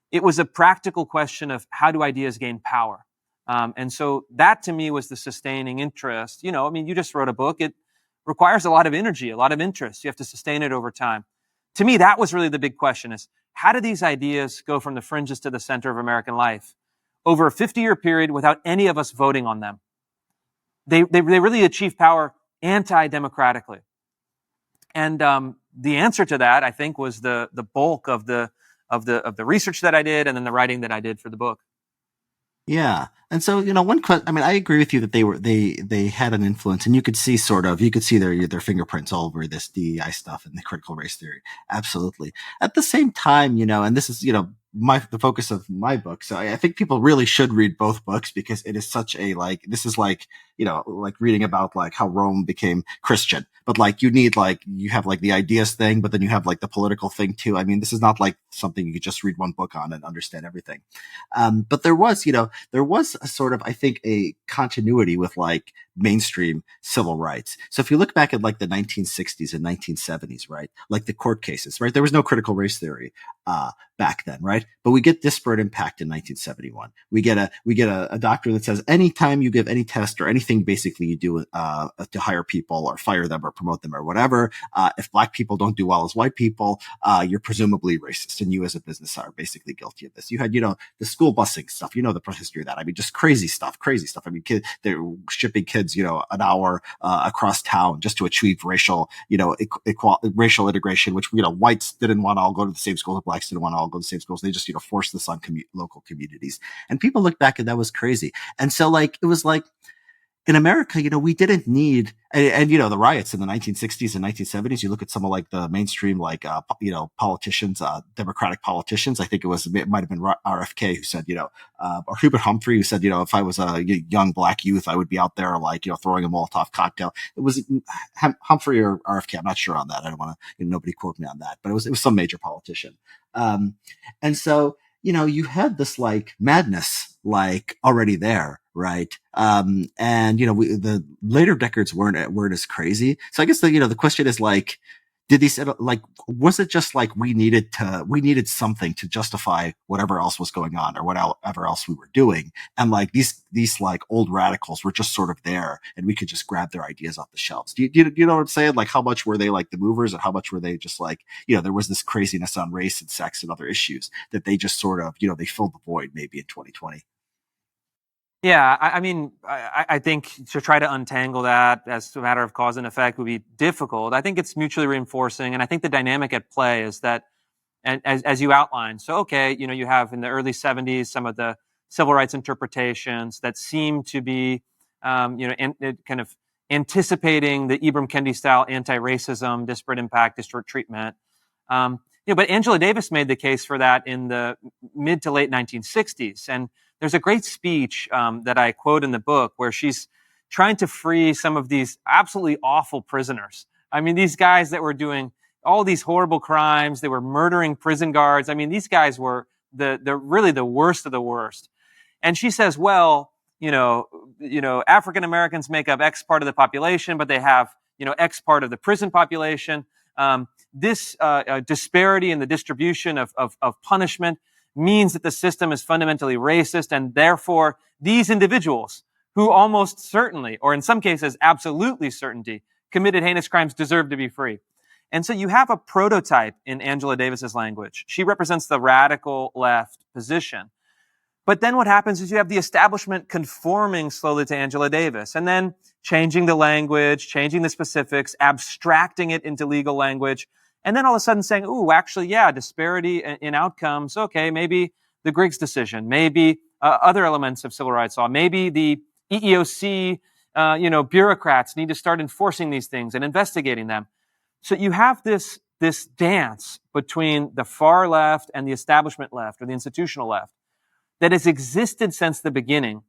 It was a practical question of how do ideas gain power? And so that to me was the sustaining interest. You just wrote a book. It requires a lot of energy, a lot of interest. You have to sustain it over time. To me, that was really the big question is how do these ideas go from the fringes to the center of American life over a 50-year period without any of us voting on them? They really achieve power anti-democratically. And the answer to that, I think, was the bulk of the research that I did and then the writing that I did for the book. Yeah. And so, one question, I mean, I agree with you that they had an influence, and you could see their fingerprints all over this DEI stuff and the critical race theory. Absolutely. At the same time, and this is, the focus of my book. So I think people really should read both books because it is such a, this is like reading about how Rome became Christian, but you have the ideas thing, but then you have the political thing too. I mean, this is not something you could just read one book on and understand everything. But there was a sort of, I think, a continuity with mainstream civil rights. So if you look back at the 1960s and 1970s, right? The court cases, right? There was no critical race theory, back then, right? But we get disparate impact in 1971. We get a doctor that says anytime you give any test or anything basically you do to hire people or fire them or promote them or whatever, if black people don't do well as white people, you're presumably racist, and you as a business are basically guilty of this. You had, the school busing stuff. You know the history of that. I mean, just crazy stuff, crazy stuff. I mean, they're shipping kids, an hour across town just to achieve racial, racial integration, which, whites didn't want to all go to the same schools, blacks didn't want to all go to the same schools. They just, forced this on local communities. And people look back and that was crazy. And so, like, it was like, in America, we didn't need, and the riots in the 1960s and 1970s, you look at some of like the mainstream, like, politicians, Democratic politicians. I think it might have been RFK who said, or Hubert Humphrey who said, if I was a young black youth, I would be out there like, throwing a Molotov cocktail. It was Humphrey or RFK. I'm not sure on that. I don't want to, nobody quote me on that, but it was some major politician. And so, you had this like madness, like already there. Right. And, the later decades weren't as crazy. So I guess the question is like, did these, like, was it just like we needed something to justify whatever else was going on or whatever else we were doing? And like these like old radicals were just sort of there and we could just grab their ideas off the shelves. Do you know what I'm saying? Like, how much were they like the movers and how much were they just like, there was this craziness on race and sex and other issues that they just sort of, they filled the void maybe in 2020. Yeah, I mean, I think to try to untangle that as a matter of cause and effect would be difficult. I think it's mutually reinforcing, and I think the dynamic at play is that, and as you outlined, so okay, you have in the early '70s some of the civil rights interpretations that seem to be, kind of anticipating the Ibram Kendi style anti-racism, disparate impact, disparate treatment. But Angela Davis made the case for that in the mid to late 1960s, and there's a great speech that I quote in the book where she's trying to free some of these absolutely awful prisoners. I mean, these guys that were doing all these horrible crimes, they were murdering prison guards. I mean, these guys were the really the worst of the worst. And she says, well, African Americans make up X part of the population, but they have, X part of the prison population. This disparity in the distribution of punishment means that the system is fundamentally racist, and therefore these individuals who almost certainly, or in some cases absolutely certainty, committed heinous crimes deserve to be free. And so you have a prototype in Angela Davis's language. She represents the radical left position. But then what happens is you have the establishment conforming slowly to Angela Davis and then changing the language, changing the specifics, abstracting it into legal language, and then all of a sudden saying, ooh, actually, yeah, disparity in outcomes. Okay, maybe the Griggs decision, maybe other elements of civil rights law, maybe the EEOC, bureaucrats need to start enforcing these things and investigating them. So you have this dance between the far left and the establishment left or the institutional left that has existed since the beginning.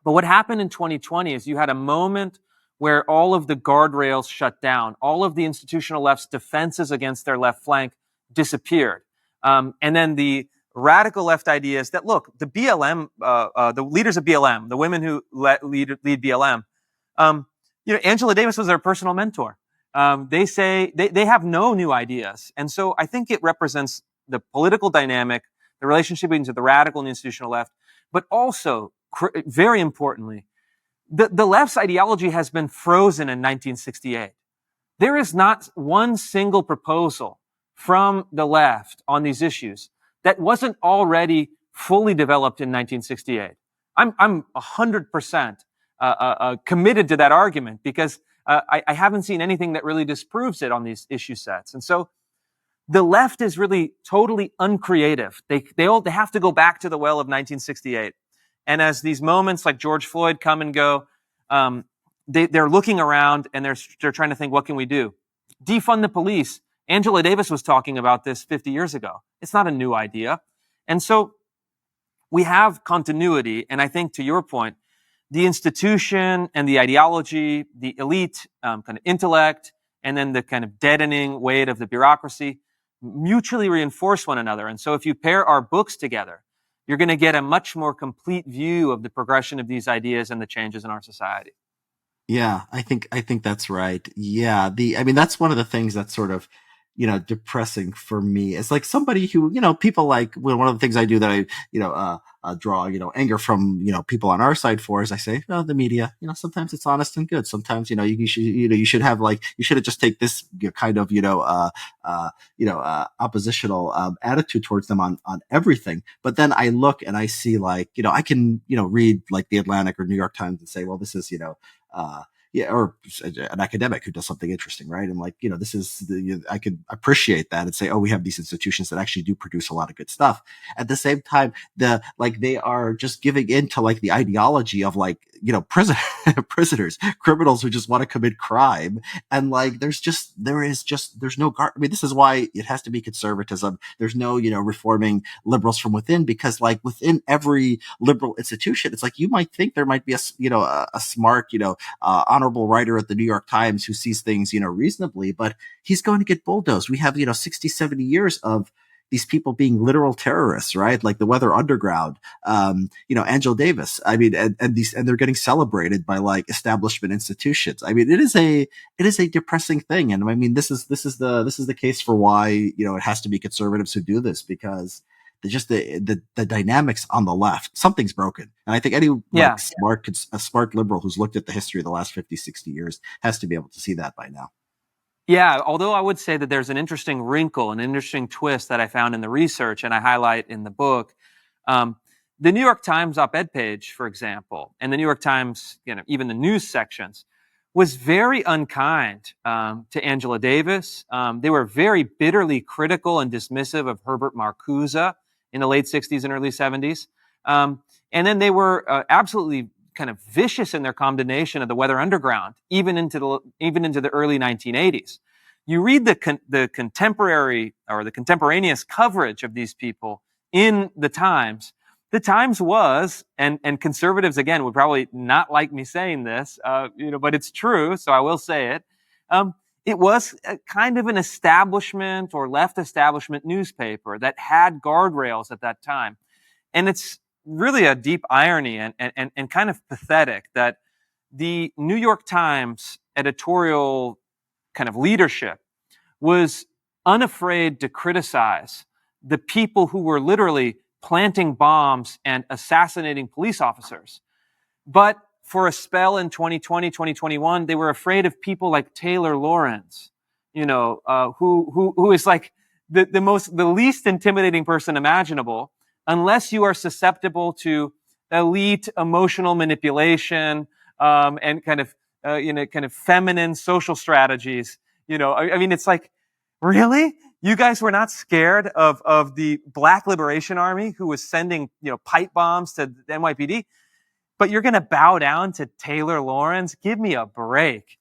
But what happened in 2020 is you had a moment where all of the guardrails shut down. All of the institutional left's defenses against their left flank disappeared. And then the radical left ideas that, look, the BLM, the leaders of BLM, the women who lead BLM, Angela Davis was their personal mentor. They say they have no new ideas. And so I think it represents the political dynamic, the relationship between the radical and the institutional left, but also, very importantly, the left's ideology has been frozen in 1968. There is not one single proposal from the left on these issues that wasn't already fully developed in 1968. I'm 100% committed to that argument because I haven't seen anything that really disproves it on these issue sets. And so the left is really totally uncreative. They have to go back to the well of 1968. And as these moments like George Floyd come and go, they're looking around and they're trying to think, what can we do? Defund the police. Angela Davis was talking about this 50 years ago. It's not a new idea. And so we have continuity. And I think to your point, the institution and the ideology, the elite kind of intellect, and then the kind of deadening weight of the bureaucracy mutually reinforce one another. And so if you pair our books together, you're going to get a much more complete view of the progression of these ideas and the changes in our society. Yeah, I think that's right. Yeah, I mean, that's one of the things that sort of, depressing for me. It's like somebody who, people like, well, one of the things I do that I, draw, anger from, people on our side for is I say, oh, the media, sometimes it's honest and good. Sometimes, you should, you should have like, you should have just take this kind of, oppositional attitude towards them on everything. But then I look and I see like, I can, read like the Atlantic or New York Times and say, well, this is, yeah, or an academic who does something interesting, right? And like, this is I could appreciate that and say, oh, we have these institutions that actually do produce a lot of good stuff. At the same time, they are just giving in to like the ideology of like, prisoners, criminals who just want to commit crime. And like, there's no guard. I mean, this is why it has to be conservatism. There's no, reforming liberals from within, because like within every liberal institution, it's like, you might think there might be a smart, honorable writer at the New York Times who sees things, reasonably, but he's going to get bulldozed. We have, 60, 70 years of these people being literal terrorists, right? Like the Weather Underground, Angela Davis. I mean, and they're getting celebrated by like establishment institutions. I mean, it is a depressing thing. And I mean, this is the case for why, it has to be conservatives who do this, because the dynamics on the left, something's broken. And I think any Yeah. like a smart liberal who's looked at the history of the last 50, 60 years has to be able to see that by now. Yeah, although I would say that there's an interesting wrinkle, an interesting twist that I found in the research and I highlight in the book. Um, the New York Times op-ed page, for example, and the New York Times, even the news sections, was very unkind to Angela Davis. They were very bitterly critical and dismissive of Herbert Marcuse in the late 60s and early 70s. And then they were absolutely kind of vicious in their condemnation of the Weather Underground, even into the early 1980s. You read the contemporary or the contemporaneous coverage of these people in the Times. The Times was, and conservatives again would probably not like me saying this, but it's true, so I will say it. It was a kind of an establishment or left establishment newspaper that had guardrails at that time, and it's really a deep irony and kind of pathetic that the New York Times editorial kind of leadership was unafraid to criticize the people who were literally planting bombs and assassinating police officers. But for a spell in 2020, 2021, they were afraid of people like Taylor Lorenz, who is like the least intimidating person imaginable, unless you are susceptible to elite emotional manipulation and kind of feminine social strategies. I mean, it's like, really? You guys were not scared of the Black Liberation Army who was sending pipe bombs to the NYPD, but you're going to bow down to Taylor Lorenz? Give me a break,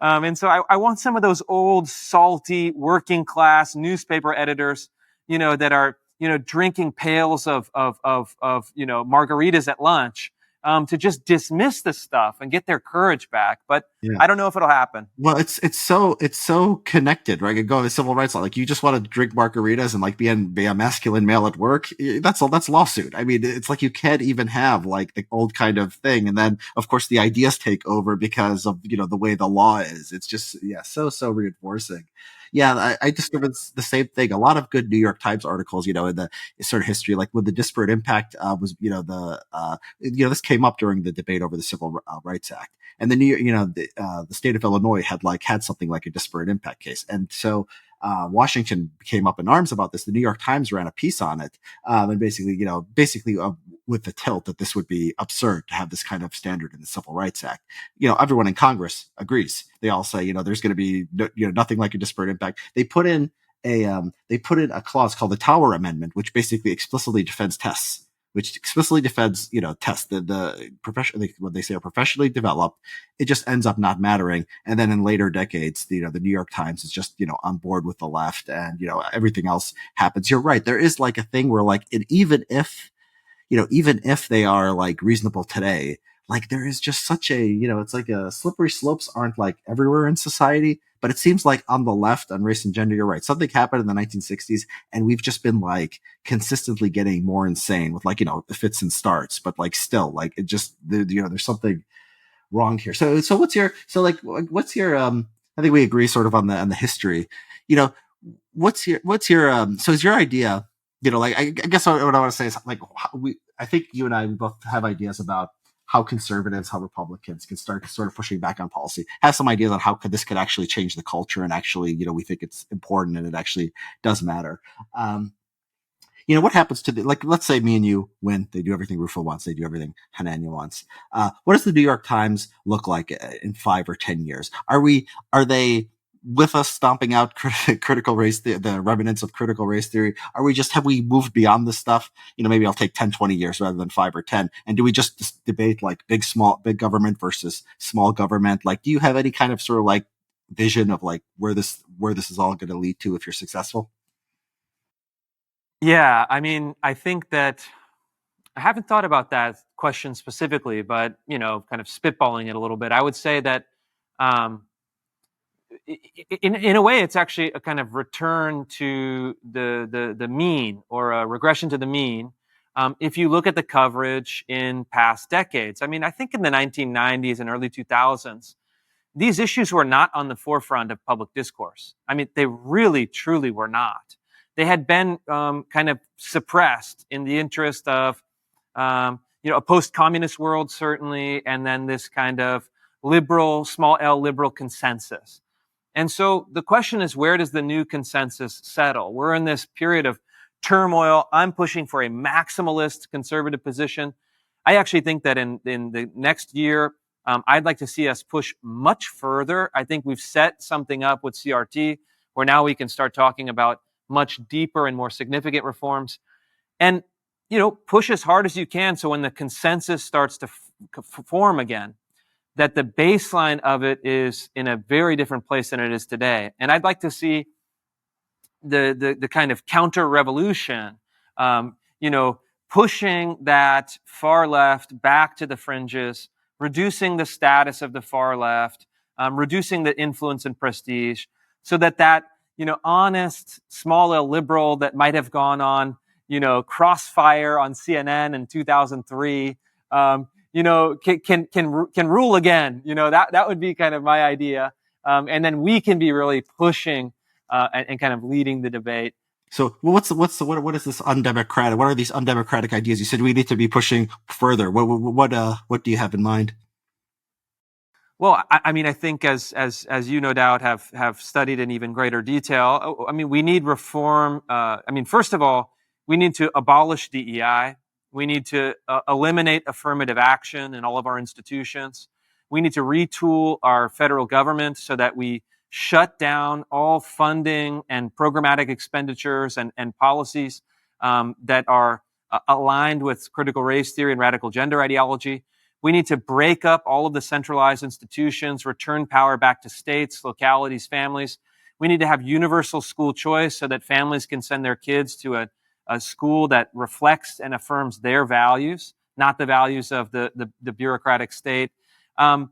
And so I want some of those old, salty, working class newspaper editors, that are drinking pails of margaritas at lunch, to just dismiss this stuff and get their courage back. But Yeah. I don't know if it'll happen. Well, it's so connected, right? Go to civil rights law. Like, you just want to drink margaritas and like be a masculine male at work. That's lawsuit. I mean, it's like you can't even have like the old kind of thing. And then of course the ideas take over because of the way the law is. It's just, yeah, so reinforcing. Yeah, I discovered the same thing. A lot of good New York Times articles, in the sort of history, like when the disparate impact was, this came up during the debate over the Civil Rights Act, and the the state of Illinois had something like a disparate impact case, and so Washington came up in arms about this. The New York Times ran a piece on it, and basically with the tilt that this would be absurd to have this kind of standard in the Civil Rights Act. Everyone in Congress agrees. They all say, there's going to be nothing like a disparate impact. They put in a clause called the Tower Amendment, which basically explicitly defends tests. Which explicitly defends, tests. The profession, what they say are professionally developed. It just ends up not mattering. And then in later decades, the New York Times is just, on board with the left, and, everything else happens. You're right. There is like a thing where like, even if they are like reasonable today, like there is just such a, it's like slippery slopes aren't like everywhere in society, but it seems like on the left, on race and gender, you're right. Something happened in the 1960s, and we've just been like consistently getting more insane with like, the fits and starts, but like still like it just, there's something wrong here. So what's your I think we agree sort of on the history, you know, So is your idea, like I guess what I want to say is like I think you and I we both have ideas about how conservatives, how Republicans can start sort of pushing back on policy, have some ideas on how this could actually change the culture, and actually, we think it's important and it actually does matter. Um, what happens to like, let's say me and you win, they do everything Rufo wants, they do everything Hanania wants. What does the New York Times look like in 5 or 10 years? Are they with us stomping out critical race, the remnants of critical race theory? Have we moved beyond this stuff? Maybe I'll take 10, 20 years rather than 5 or 10. And do we just debate like big government versus small government? Like, do you have any kind of sort of like vision of like where this is all going to lead to if you're successful? Yeah, I mean, I think that I haven't thought about that question specifically, but kind of spitballing it a little bit, I would say that um, in a way, it's actually a kind of return to the mean, or a regression to the mean. If you look at the coverage in past decades, I mean, I think in the 1990s and early 2000s, these issues were not on the forefront of public discourse. I mean, they really, truly were not. They had been kind of suppressed in the interest of, a post-communist world, certainly, and then this kind of liberal, small L liberal consensus. And so the question is, where does the new consensus settle? We're in this period of turmoil. I'm pushing for a maximalist conservative position. I actually think that in the next year, I'd like to see us push much further. I think we've set something up with CRT where now we can start talking about much deeper and more significant reforms. And, push as hard as you can so when the consensus starts to form again, that the baseline of it is in a very different place than it is today. And I'd like to see the kind of counter revolution, pushing that far left back to the fringes, reducing the status of the far left, reducing the influence and prestige, so that honest small L liberal that might have gone on Crossfire on CNN in 2003. Can rule again. That would be kind of my idea, and then we can be really pushing and kind of leading the debate. So what is this undemocratic? What are these undemocratic ideas? You said we need to be pushing further. What do you have in mind? Well, I mean, I think as you no doubt have studied in even greater detail, I mean, we need reform. I mean, first of all, we need to abolish DEI. We need to eliminate affirmative action in all of our institutions. We need to retool our federal government so that we shut down all funding and programmatic expenditures and policies that are aligned with critical race theory and radical gender ideology. We need to break up all of the centralized institutions, return power back to states, localities, families. We need to have universal school choice so that families can send their kids to a school that reflects and affirms their values, not the values of the bureaucratic state. And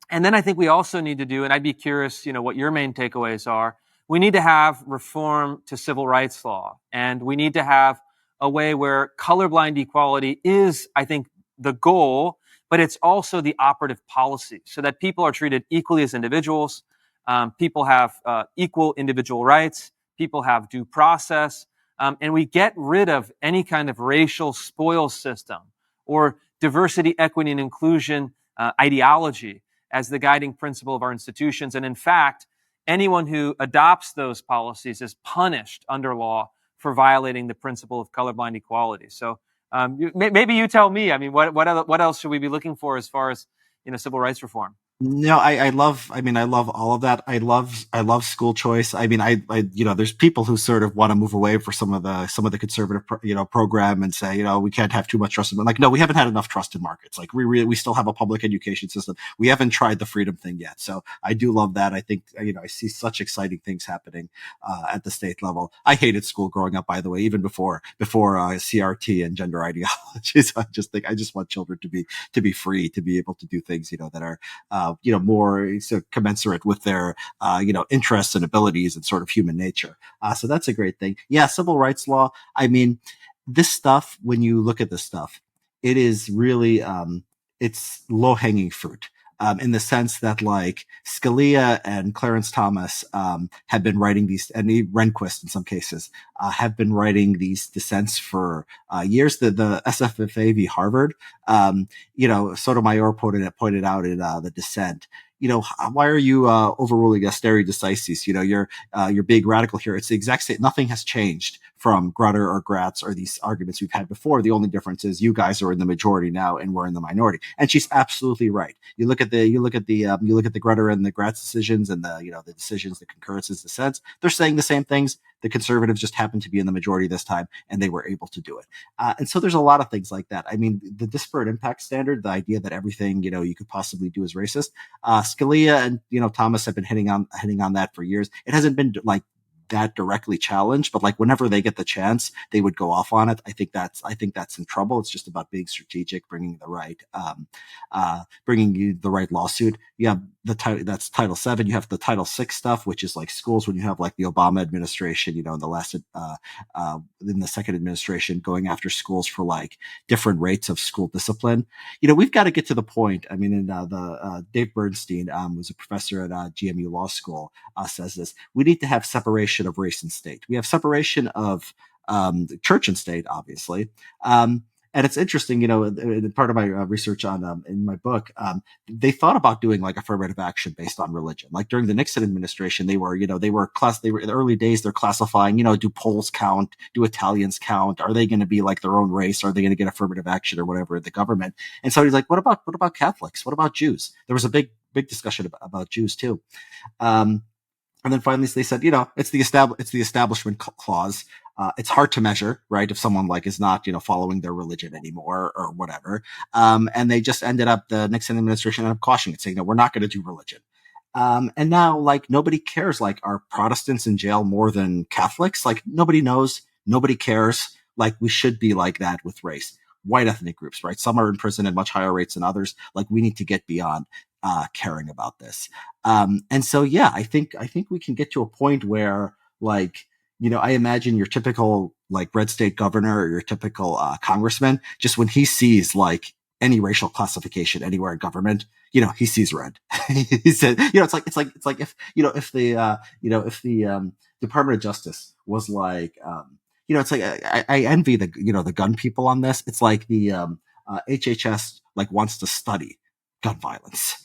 then I think we also need to do, and I'd be curious, what your main takeaways are. We need to have reform to civil rights law, and we need to have a way where colorblind equality is, I think, the goal, but it's also the operative policy, so that people are treated equally as individuals. People have equal individual rights. People have due process. And we get rid of any kind of racial spoils system or diversity, equity, and inclusion ideology as the guiding principle of our institutions. And in fact, anyone who adopts those policies is punished under law for violating the principle of colorblind equality. So maybe you tell me. I mean, what else should we be looking for as far as civil rights reform? No, I love all of that. I love school choice. I mean, there's people who sort of want to move away for some of the conservative, program and say, we can't have too much trust in, like, no, we haven't had enough trust in markets. Like we still have a public education system. We haven't tried the freedom thing yet. So I do love that. I think, I see such exciting things happening, at the state level. I hated school growing up, by the way, even before CRT and gender ideologies. I just want children to be free, to be able to do things, that are, more sort of commensurate with their, interests and abilities and sort of human nature. So that's a great thing. Yeah, civil rights law. I mean, this stuff, when you look at this stuff, it is really, it's low hanging fruit. in the sense that like Scalia and Clarence Thomas have been writing these, and Rehnquist in some cases have been writing these dissents for years. The SFFA v. Harvard, Sotomayor pointed out in the dissent. Why are you overruling a stare decisis? You're big radical here. It's the exact same. Nothing has changed from Grutter or Gratz or these arguments we've had before. The only difference is you guys are in the majority now and we're in the minority. And she's absolutely right. You look at the Grutter and the Gratz decisions and the decisions, the concurrences, dissents. They're saying the same things. The conservatives just happen to be in the majority this time, and they were able to do it. And so there's a lot of things like that. I mean, the disparate impact standard, the idea that everything you could possibly do is racist. Scalia and Thomas have been hitting on that for years. It hasn't been like that directly challenged, but like whenever they get the chance, they would go off on it. I think that's in trouble. It's just about being strategic, bringing you the right lawsuit. You have that's Title VII. You have the Title VI stuff, which is like schools when you have like the Obama administration, in the second administration going after schools for like different rates of school discipline. We've got to get to the point. I mean, Dave Bernstein, who's a professor at GMU Law School, says this. We need to have separation of race and state. We have separation of church and state, obviously. And it's interesting, part of my research on in my book, they thought about doing like affirmative action based on religion. Like during the Nixon administration, they were in the early days, they're classifying, do Poles count? Do Italians count? Are they going to be like their own race? Are they going to get affirmative action or whatever in the government? And so he's like, what about Catholics? What about Jews? There was a big discussion about Jews too. And then finally, they said, it's the establishment clause. It's hard to measure, right? If someone like is not, following their religion anymore or whatever. And they just the Nixon administration ended up cautioning it, saying, no, we're not going to do religion. And now, like, nobody cares. Like, are Protestants in jail more than Catholics? Like, nobody knows. Nobody cares. Like, we should be like that with race. White ethnic groups, right? Some are in prison at much higher rates than others. Like, we need to get beyond caring about this. And so, yeah, I think we can get to a point where, like, I imagine your typical like red state governor or your typical congressman, just when he sees like any racial classification anywhere in government, he sees red. He said, it's like if the Department of Justice was like, it's like I envy the gun people on this. It's like the HHS like wants to study gun violence.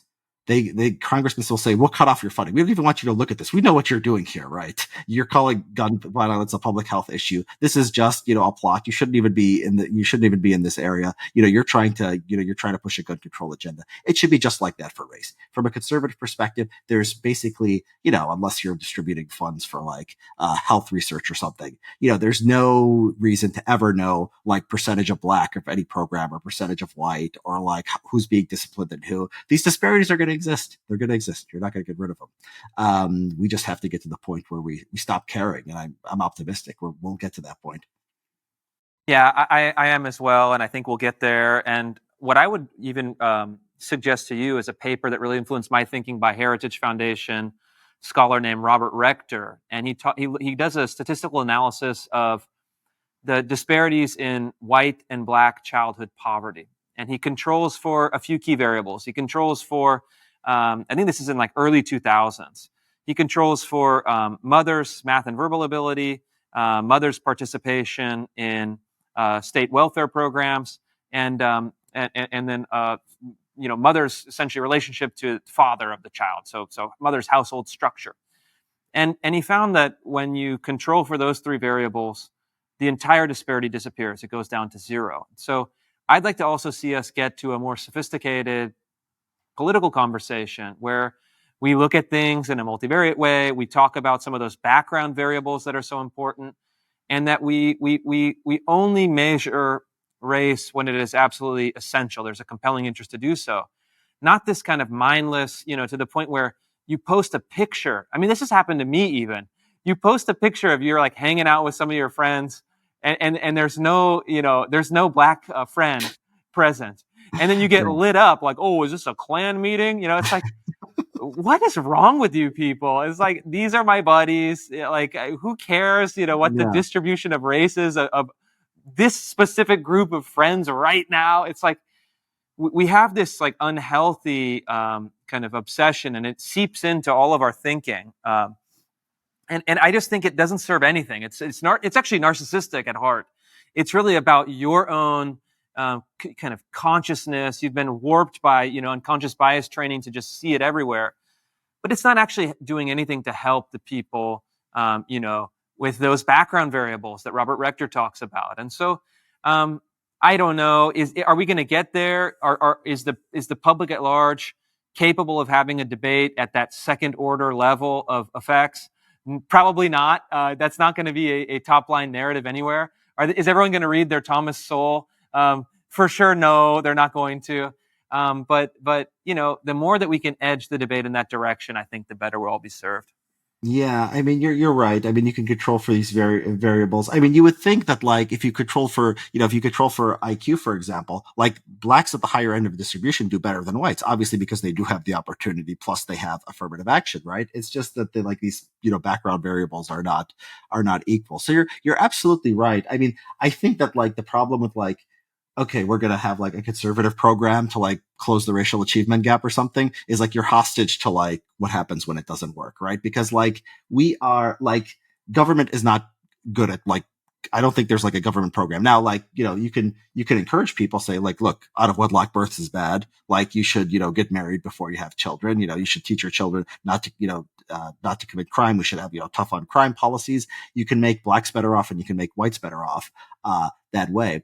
They congressmen will say, we'll cut off your funding. We don't even want you to look at this. We know what you're doing here, right? You're calling gun violence a public health issue. This is just, a plot. You shouldn't even be in this area. You're trying to push a gun control agenda. It should be just like that for race. From a conservative perspective, there's basically, unless you're distributing funds for like health research or something, there's no reason to ever know like percentage of black of any program or percentage of white or like who's being disciplined and who. These disparities are going to exist. They're going to exist. You're not going to get rid of them. We just have to get to the point where we stop caring, and I'm optimistic we'll get to that point. Yeah, I am as well, and I think we'll get there. And what I would even suggest to you is a paper that really influenced my thinking by Heritage Foundation scholar named Robert Rector, and he does a statistical analysis of the disparities in white and black childhood poverty, and he controls for a few key variables. He controls for I think this is in like early 2000s. He controls for mothers' math and verbal ability, mothers' participation in state welfare programs, and then mother's essentially relationship to the father of the child. So mother's household structure. And he found that when you control for those three variables, the entire disparity disappears. It goes down to zero. So I'd like to also see us get to a more sophisticated political conversation where we look at things in a multivariate way. We talk about some of those background variables that are so important, and that we only measure race when it is absolutely essential. There's a compelling interest to do so. Not this kind of mindless, to the point where you post a picture. I mean, this has happened to me even. You post a picture of you're like hanging out with some of your friends, and there's no black friend present. And then you get lit up like, oh, is this a Klan meeting? It's like, what is wrong with you people? It's like, these are my buddies. Like, who cares, what the distribution of race is of this specific group of friends right now? It's like, we have this like unhealthy kind of obsession, and it seeps into all of our thinking. And I just think it doesn't serve anything. It's actually narcissistic at heart. It's really about your own kind of consciousness. You've been warped by unconscious bias training to just see it everywhere, but it's not actually doing anything to help the people with those background variables that Robert Rector talks about. And so I don't know. Are we going to get there? Is the public at large capable of having a debate at that second order level of effects? Probably not. That's not going to be a top line narrative anywhere. Is everyone going to read their Thomas Sowell? For sure, no, they're not going to. But the more that we can edge the debate in that direction, I think the better we'll all be served. Yeah, I mean you're right. I mean you can control for these variables. I mean you would think that like if you control for if you control for IQ, for example, like blacks at the higher end of the distribution do better than whites, obviously because they do have the opportunity plus they have affirmative action, right? It's just that they like these background variables are not equal. So you're absolutely right. I mean I think that like the problem with like okay, we're going to have like a conservative program to like close the racial achievement gap or something is like you're hostage to like what happens when it doesn't work, right? Because like we are like government is not good at like I don't think there's like a government program. Now, like, you can encourage people say like, look, out of wedlock births is bad. Like you should, get married before you have children. You should teach your children not to, not to commit crime. We should have, tough on crime policies. You can make blacks better off and you can make whites better off, that way.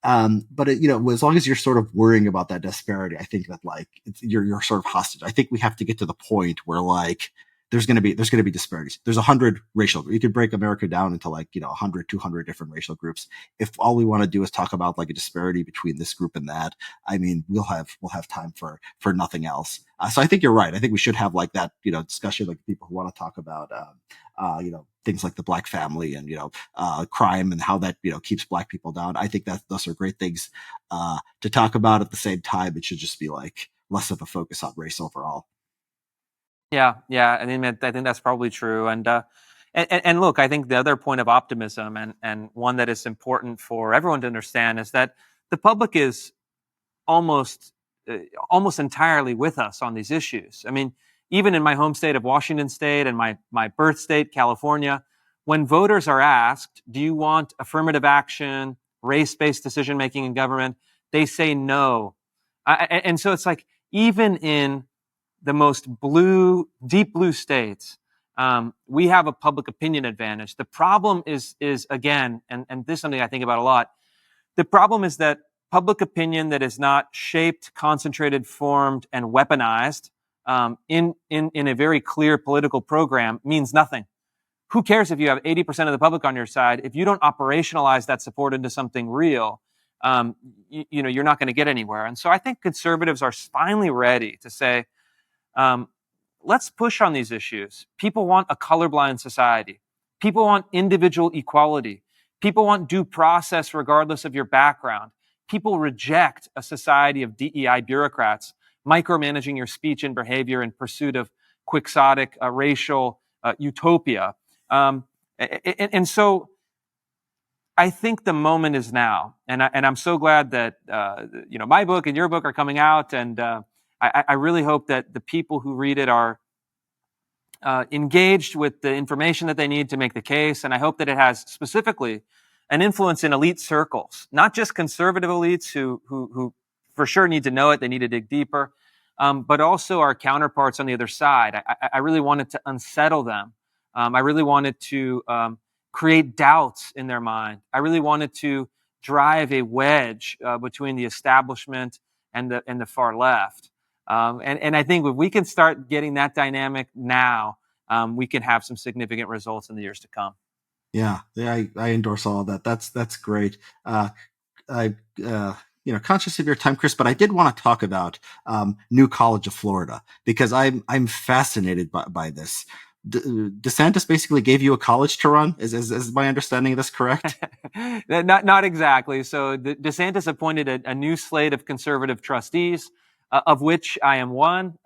But as long as you're sort of worrying about that disparity, I think that like you're sort of hostage. I think we have to get to the point where like there's going to be disparities. There's 100 racial groups. You could break America down into like 100, 200 different racial groups. If all we want to do is talk about like a disparity between this group and that, I mean we'll have time for nothing else. So I think you're right. I think we should have like that discussion, like people who want to talk about things like the black family and crime and how that keeps black people down. I think that those are great things to talk about. At the same time, it should just be like less of a focus on race overall. Yeah. I mean, I think that's probably true. And look, I think the other point of optimism and one that is important for everyone to understand is that the public is almost entirely with us on these issues. I mean, even in my home state of Washington State and my birth state, California, when voters are asked, do you want affirmative action, race-based decision-making in government? They say no. And so it's like, even in the most deep blue states, we have a public opinion advantage. The problem is again, and this is something I think about a lot, the problem is that public opinion that is not shaped, concentrated, formed, and weaponized in a very clear political program means nothing. Who cares if you have 80% of the public on your side? If you don't operationalize that support into something real, you're not going to get anywhere. And so I think conservatives are finally ready to say, let's push on these issues. People want a colorblind society. People want individual equality. People want due process regardless of your background. People reject a society of DEI bureaucrats micromanaging your speech and behavior in pursuit of quixotic racial utopia. And so I think the moment is now. And I'm so glad that my book and your book are coming out. And I really hope that the people who read it are engaged with the information that they need to make the case. And I hope that it has specifically an influence in elite circles, not just conservative elites who for sure need to know it. They need to dig deeper, but also our counterparts on the other side. I really wanted to unsettle them. I really wanted to create doubts in their mind. I really wanted to drive a wedge between the establishment and the far left. And I think if we can start getting that dynamic now, we can have some significant results in the years to come. Yeah, I endorse all of that. That's great. I conscious of your time, Chris, but I did want to talk about New College of Florida because I'm fascinated by this. DeSantis basically gave you a college to run. Is my understanding of this correct? Not exactly. So DeSantis appointed a new slate of conservative trustees, of which I am one,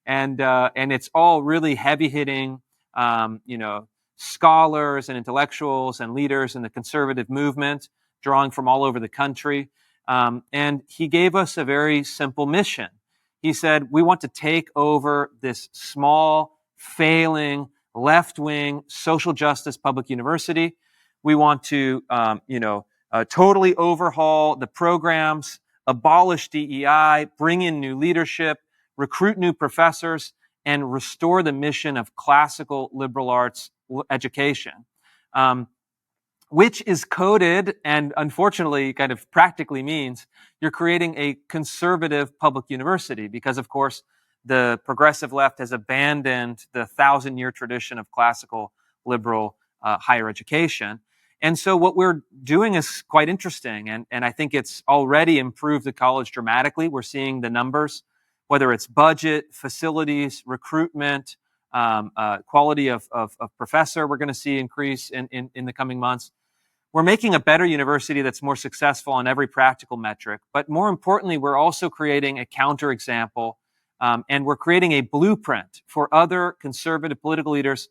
and it's all really heavy hitting, scholars and intellectuals and leaders in the conservative movement, drawing from all over the country. And he gave us a very simple mission. He said, we want to take over this small, failing, left-wing social justice public university. We want to, totally overhaul the programs, abolish DEI, bring in new leadership, recruit new professors, and restore the mission of classical liberal arts education, which is coded and unfortunately kind of practically means you're creating a conservative public university because, of course, the progressive left has abandoned the 1,000-year tradition of classical liberal higher education. And so what we're doing is quite interesting. And I think it's already improved the college dramatically. We're seeing the numbers, whether it's budget, facilities, recruitment, quality of professor, we're going to see increase in the coming months. We're making a better university that's more successful on every practical metric. But more importantly, we're also creating a counterexample, and we're creating a blueprint for other conservative political leaders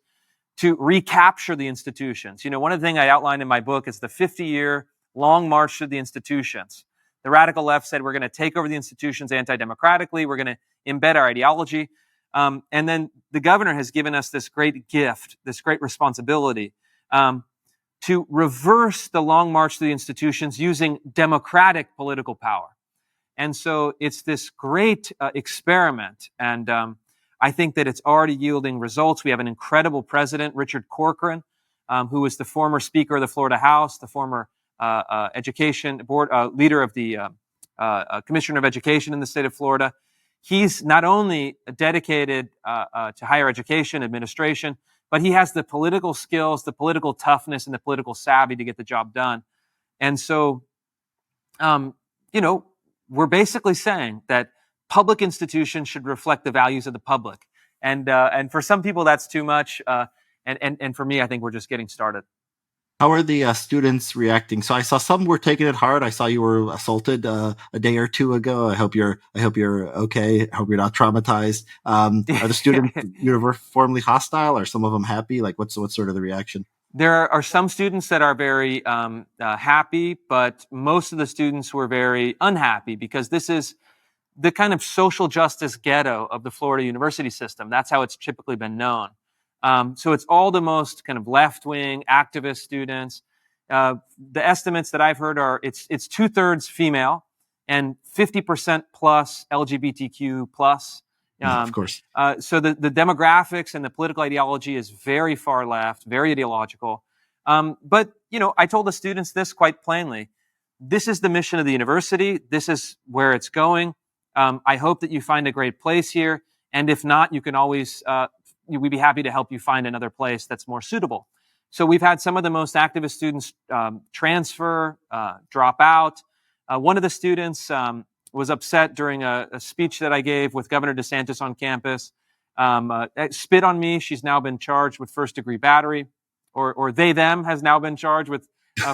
to recapture the institutions. One of the things I outlined in my book is the 50-year long march through the institutions. The radical left said we're going to take over the institutions anti-democratically. We're going to embed our ideology. And then the governor has given us this great gift, this great responsibility, to reverse the long march through the institutions using democratic political power. And so it's this great experiment. And I think that it's already yielding results. We have an incredible president, Richard Corcoran, who is the former Speaker of the Florida House, the former education board leader of the Commissioner of Education in the state of Florida. He's not only dedicated to higher education administration, but he has the political skills, the political toughness, and the political savvy to get the job done. And so, we're basically saying that public institutions should reflect the values of the public. And for some people, that's too much. And for me, I think we're just getting started. How are the students reacting? So I saw some were taking it hard. I saw you were assaulted a day or two ago. I hope you're okay. I hope you're not traumatized. Are the students uniformly hostile? Are some of them happy? Like what's sort of the reaction? There are some students that are very happy, but most of the students were very unhappy because this is the kind of social justice ghetto of the Florida university system. That's how it's typically been known. So it's all the most kind of left-wing activist students. The estimates that I've heard are it's 2/3 female and 50% plus LGBTQ plus. Of course. So the demographics and the political ideology is very far left, very ideological. But I told the students this quite plainly. This is the mission of the university. This is where it's going. I hope that you find a great place here. And if not, you can always, we'd be happy to help you find another place that's more suitable. So we've had some of the most activist students transfer, drop out. One of the students was upset during a speech that I gave with Governor DeSantis on campus. Spit on me. She's now been charged with first-degree battery, or them has now been charged with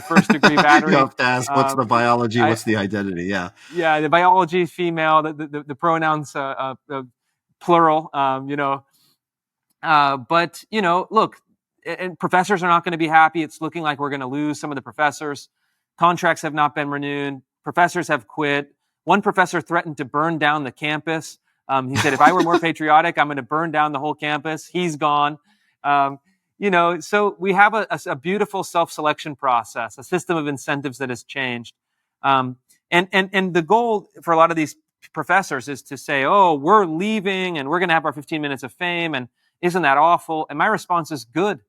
first-degree battery. You have to ask, what's the biology? What's the identity? Yeah. Yeah, the biology, female, the pronouns plural, but, look, and professors are not going to be happy. It's looking like we're going to lose some of the professors. Contracts have not been renewed. Professors have quit. One professor threatened to burn down the campus. He said, if I were more patriotic, I'm going to burn down the whole campus. He's gone. So we have a beautiful self-selection process, a system of incentives that has changed. And the goal for a lot of these professors is to say, oh, we're leaving and we're going to have our 15 minutes of fame. And isn't that awful? And my response is good.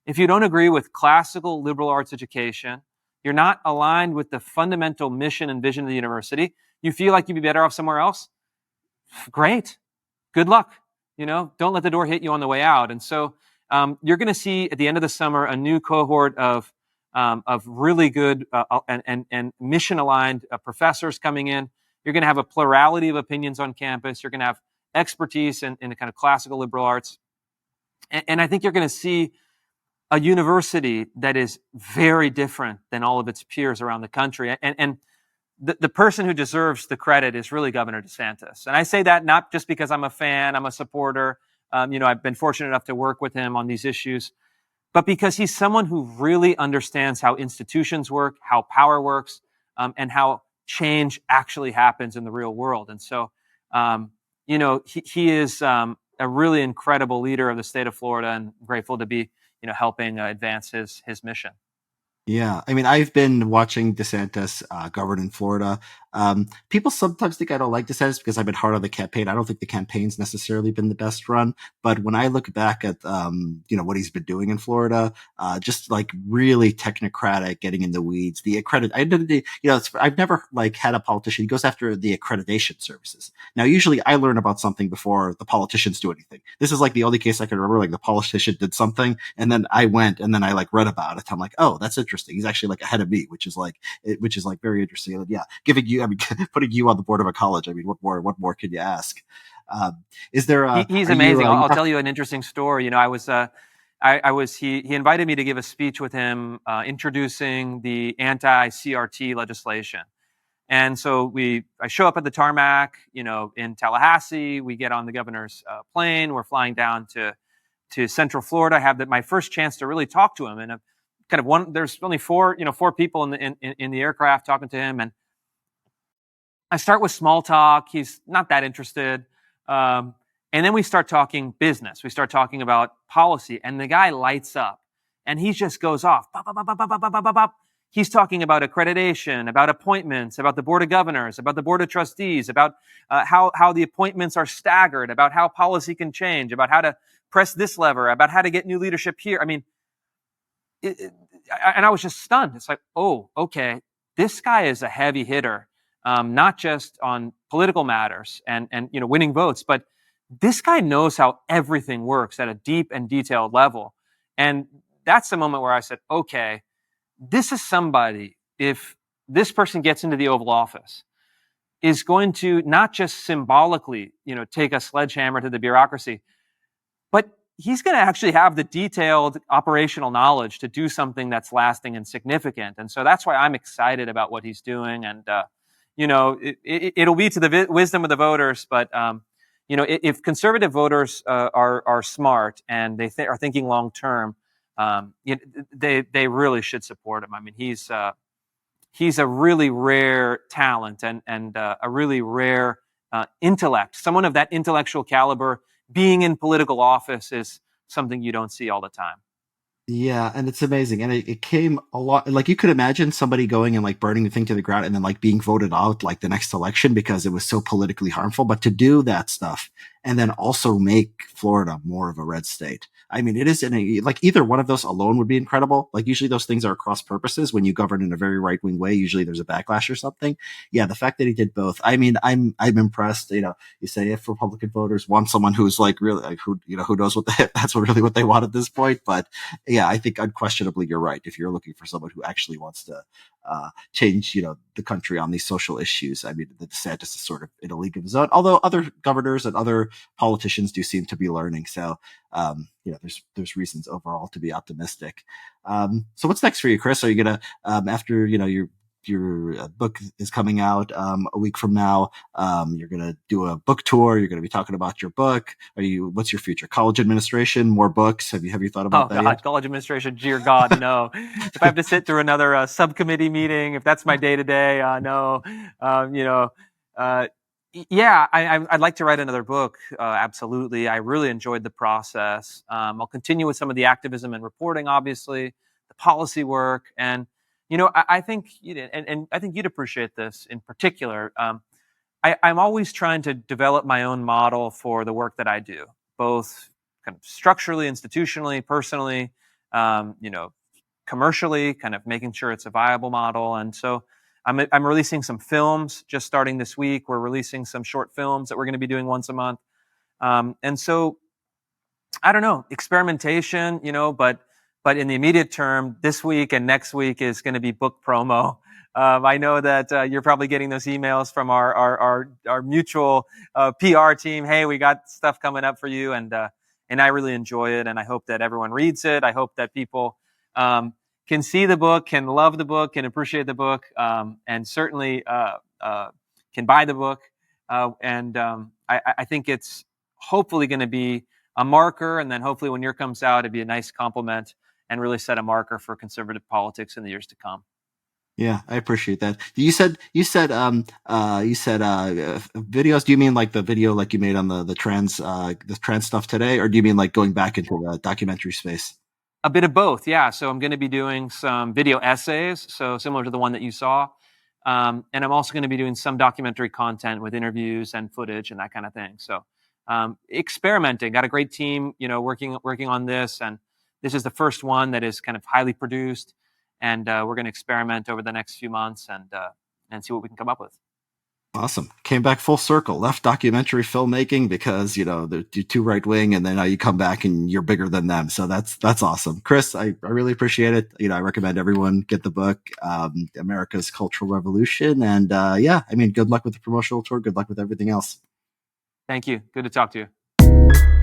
If you don't agree with classical liberal arts education, you're not aligned with the fundamental mission and vision of the university, you feel like you'd be better off somewhere else, great. Good luck. Don't let the door hit you on the way out. And so you're going to see at the end of the summer a new cohort of really good and mission-aligned professors coming in. You're going to have a plurality of opinions on campus. You're going to have expertise in the kind of classical liberal arts. And I think you're going to see a university that is very different than all of its peers around the country. And the person who deserves the credit is really Governor DeSantis. And I say that not just because I'm a fan, I'm a supporter. I've been fortunate enough to work with him on these issues, but because he's someone who really understands how institutions work, how power works, and how change actually happens in the real world. And so, he is a really incredible leader of the state of Florida, and grateful to be, helping advance his mission. Yeah, I mean, I've been watching DeSantis govern in Florida. People sometimes think I don't like DeSantis because I've been hard on the campaign. I don't think the campaign's necessarily been the best run, but when I look back at what he's been doing in Florida, just like really technocratic, getting in the weeds. The accredit, I did the, I've never like had a politician. He goes after the accreditation services. Now, usually I learn about something before the politicians do anything. This is like the only case I can remember. Like the politician did something, and then I went and then I like read about it. I'm like, oh, that's interesting. He's actually like ahead of me, which is like very interesting. And yeah, giving you, I mean, putting you on the board of a college. I mean, what more could you ask? Is there He's amazing. I'll tell you an interesting story. He invited me to give a speech with him, introducing the anti-CRT legislation. And so I show up at the tarmac, in Tallahassee. We get on the governor's plane. We're flying down to Central Florida. I have my first chance to really talk to him. And there's only four people in the aircraft talking to him. And I start with small talk. He's not that interested. And then we start talking business. We start talking about policy, and the guy lights up and he just goes off. Bop, bop, bop, bop, bop, bop, bop, bop. He's talking about accreditation, about appointments, about the board of governors, about the board of trustees, about how the appointments are staggered, about how policy can change, about how to press this lever, about how to get new leadership here. I mean, and I was just stunned. It's like, oh, okay, this guy is a heavy hitter, not just on political matters and winning votes, but this guy knows how everything works at a deep and detailed level. And that's the moment where I said, okay, this is somebody, if this person gets into the Oval Office, is going to not just symbolically, take a sledgehammer to the bureaucracy, but he's going to actually have the detailed operational knowledge to do something that's lasting and significant. And so that's why I'm excited about what he's doing. And, it'll be to the wisdom of the voters. But, if conservative voters are smart and they are thinking long term, they really should support him. I mean, he's a really rare talent and a really rare intellect. Someone of that intellectual caliber being in political office is something you don't see all the time. Yeah, and it's amazing. And it came a lot, like you could imagine somebody going and like burning the thing to the ground and then like being voted out like the next election because it was so politically harmful. But to do that stuff and then also make Florida more of a red state. I mean, it is like either one of those alone would be incredible. Like usually those things are cross purposes. When you govern in a very right wing way, usually there's a backlash or something. Yeah, the fact that he did both. I mean, I'm impressed. You say if Republican voters want someone who's like really like who knows what that's really what they want at this point. But yeah, I think unquestionably you're right. If you're looking for someone who actually wants to change, the country on these social issues, I mean, the DeSantis is sort of in a league of his own. Although other governors and other politicians do seem to be learning, so there's reasons overall to be optimistic. So what's next for you, Chris? Are you gonna after your book is coming out a week from now? You're gonna do a book tour. You're gonna be talking about your book. What's your future? College administration? More books? Have you thought about that yet? College administration, dear God, no. If I have to sit through another subcommittee meeting, if that's my day to day, no. Yeah, I'd like to write another book. Absolutely. I really enjoyed the process. I'll continue with some of the activism and reporting, obviously, the policy work. And, I think, and I think you'd appreciate this in particular. I'm always trying to develop my own model for the work that I do, both kind of structurally, institutionally, personally, commercially, kind of making sure it's a viable model. And so I'm releasing some films just starting this week. We're releasing some short films that we're going to be doing once a month. And so I don't know, experimentation, but in the immediate term, this week and next week is going to be book promo. I know that you're probably getting those emails from our mutual PR team. Hey, we got stuff coming up for you, and I really enjoy it, and I hope that everyone reads it. I hope that people can see the book, can love the book, can appreciate the book, and certainly can buy the book. I think it's hopefully going to be a marker, and then hopefully when yours comes out, it'd be a nice compliment and really set a marker for conservative politics in the years to come. Yeah, I appreciate that. You said videos. Do you mean like the video like you made on the trans stuff today, or do you mean like going back into the documentary space? A bit of both, yeah. So I'm going to be doing some video essays, so similar to the one that you saw, and I'm also going to be doing some documentary content with interviews and footage and that kind of thing. So experimenting. Got a great team, working on this, and this is the first one that is kind of highly produced, and we're going to experiment over the next few months and see what we can come up with. Awesome. Came back full circle. Left documentary filmmaking because they're too right wing, and then now you come back and you're bigger than them. So that's awesome, Chris. I really appreciate it. I recommend everyone get the book, America's Cultural Revolution, and yeah, I mean, good luck with the promotional tour. Good luck with everything else. Thank you. Good to talk to you.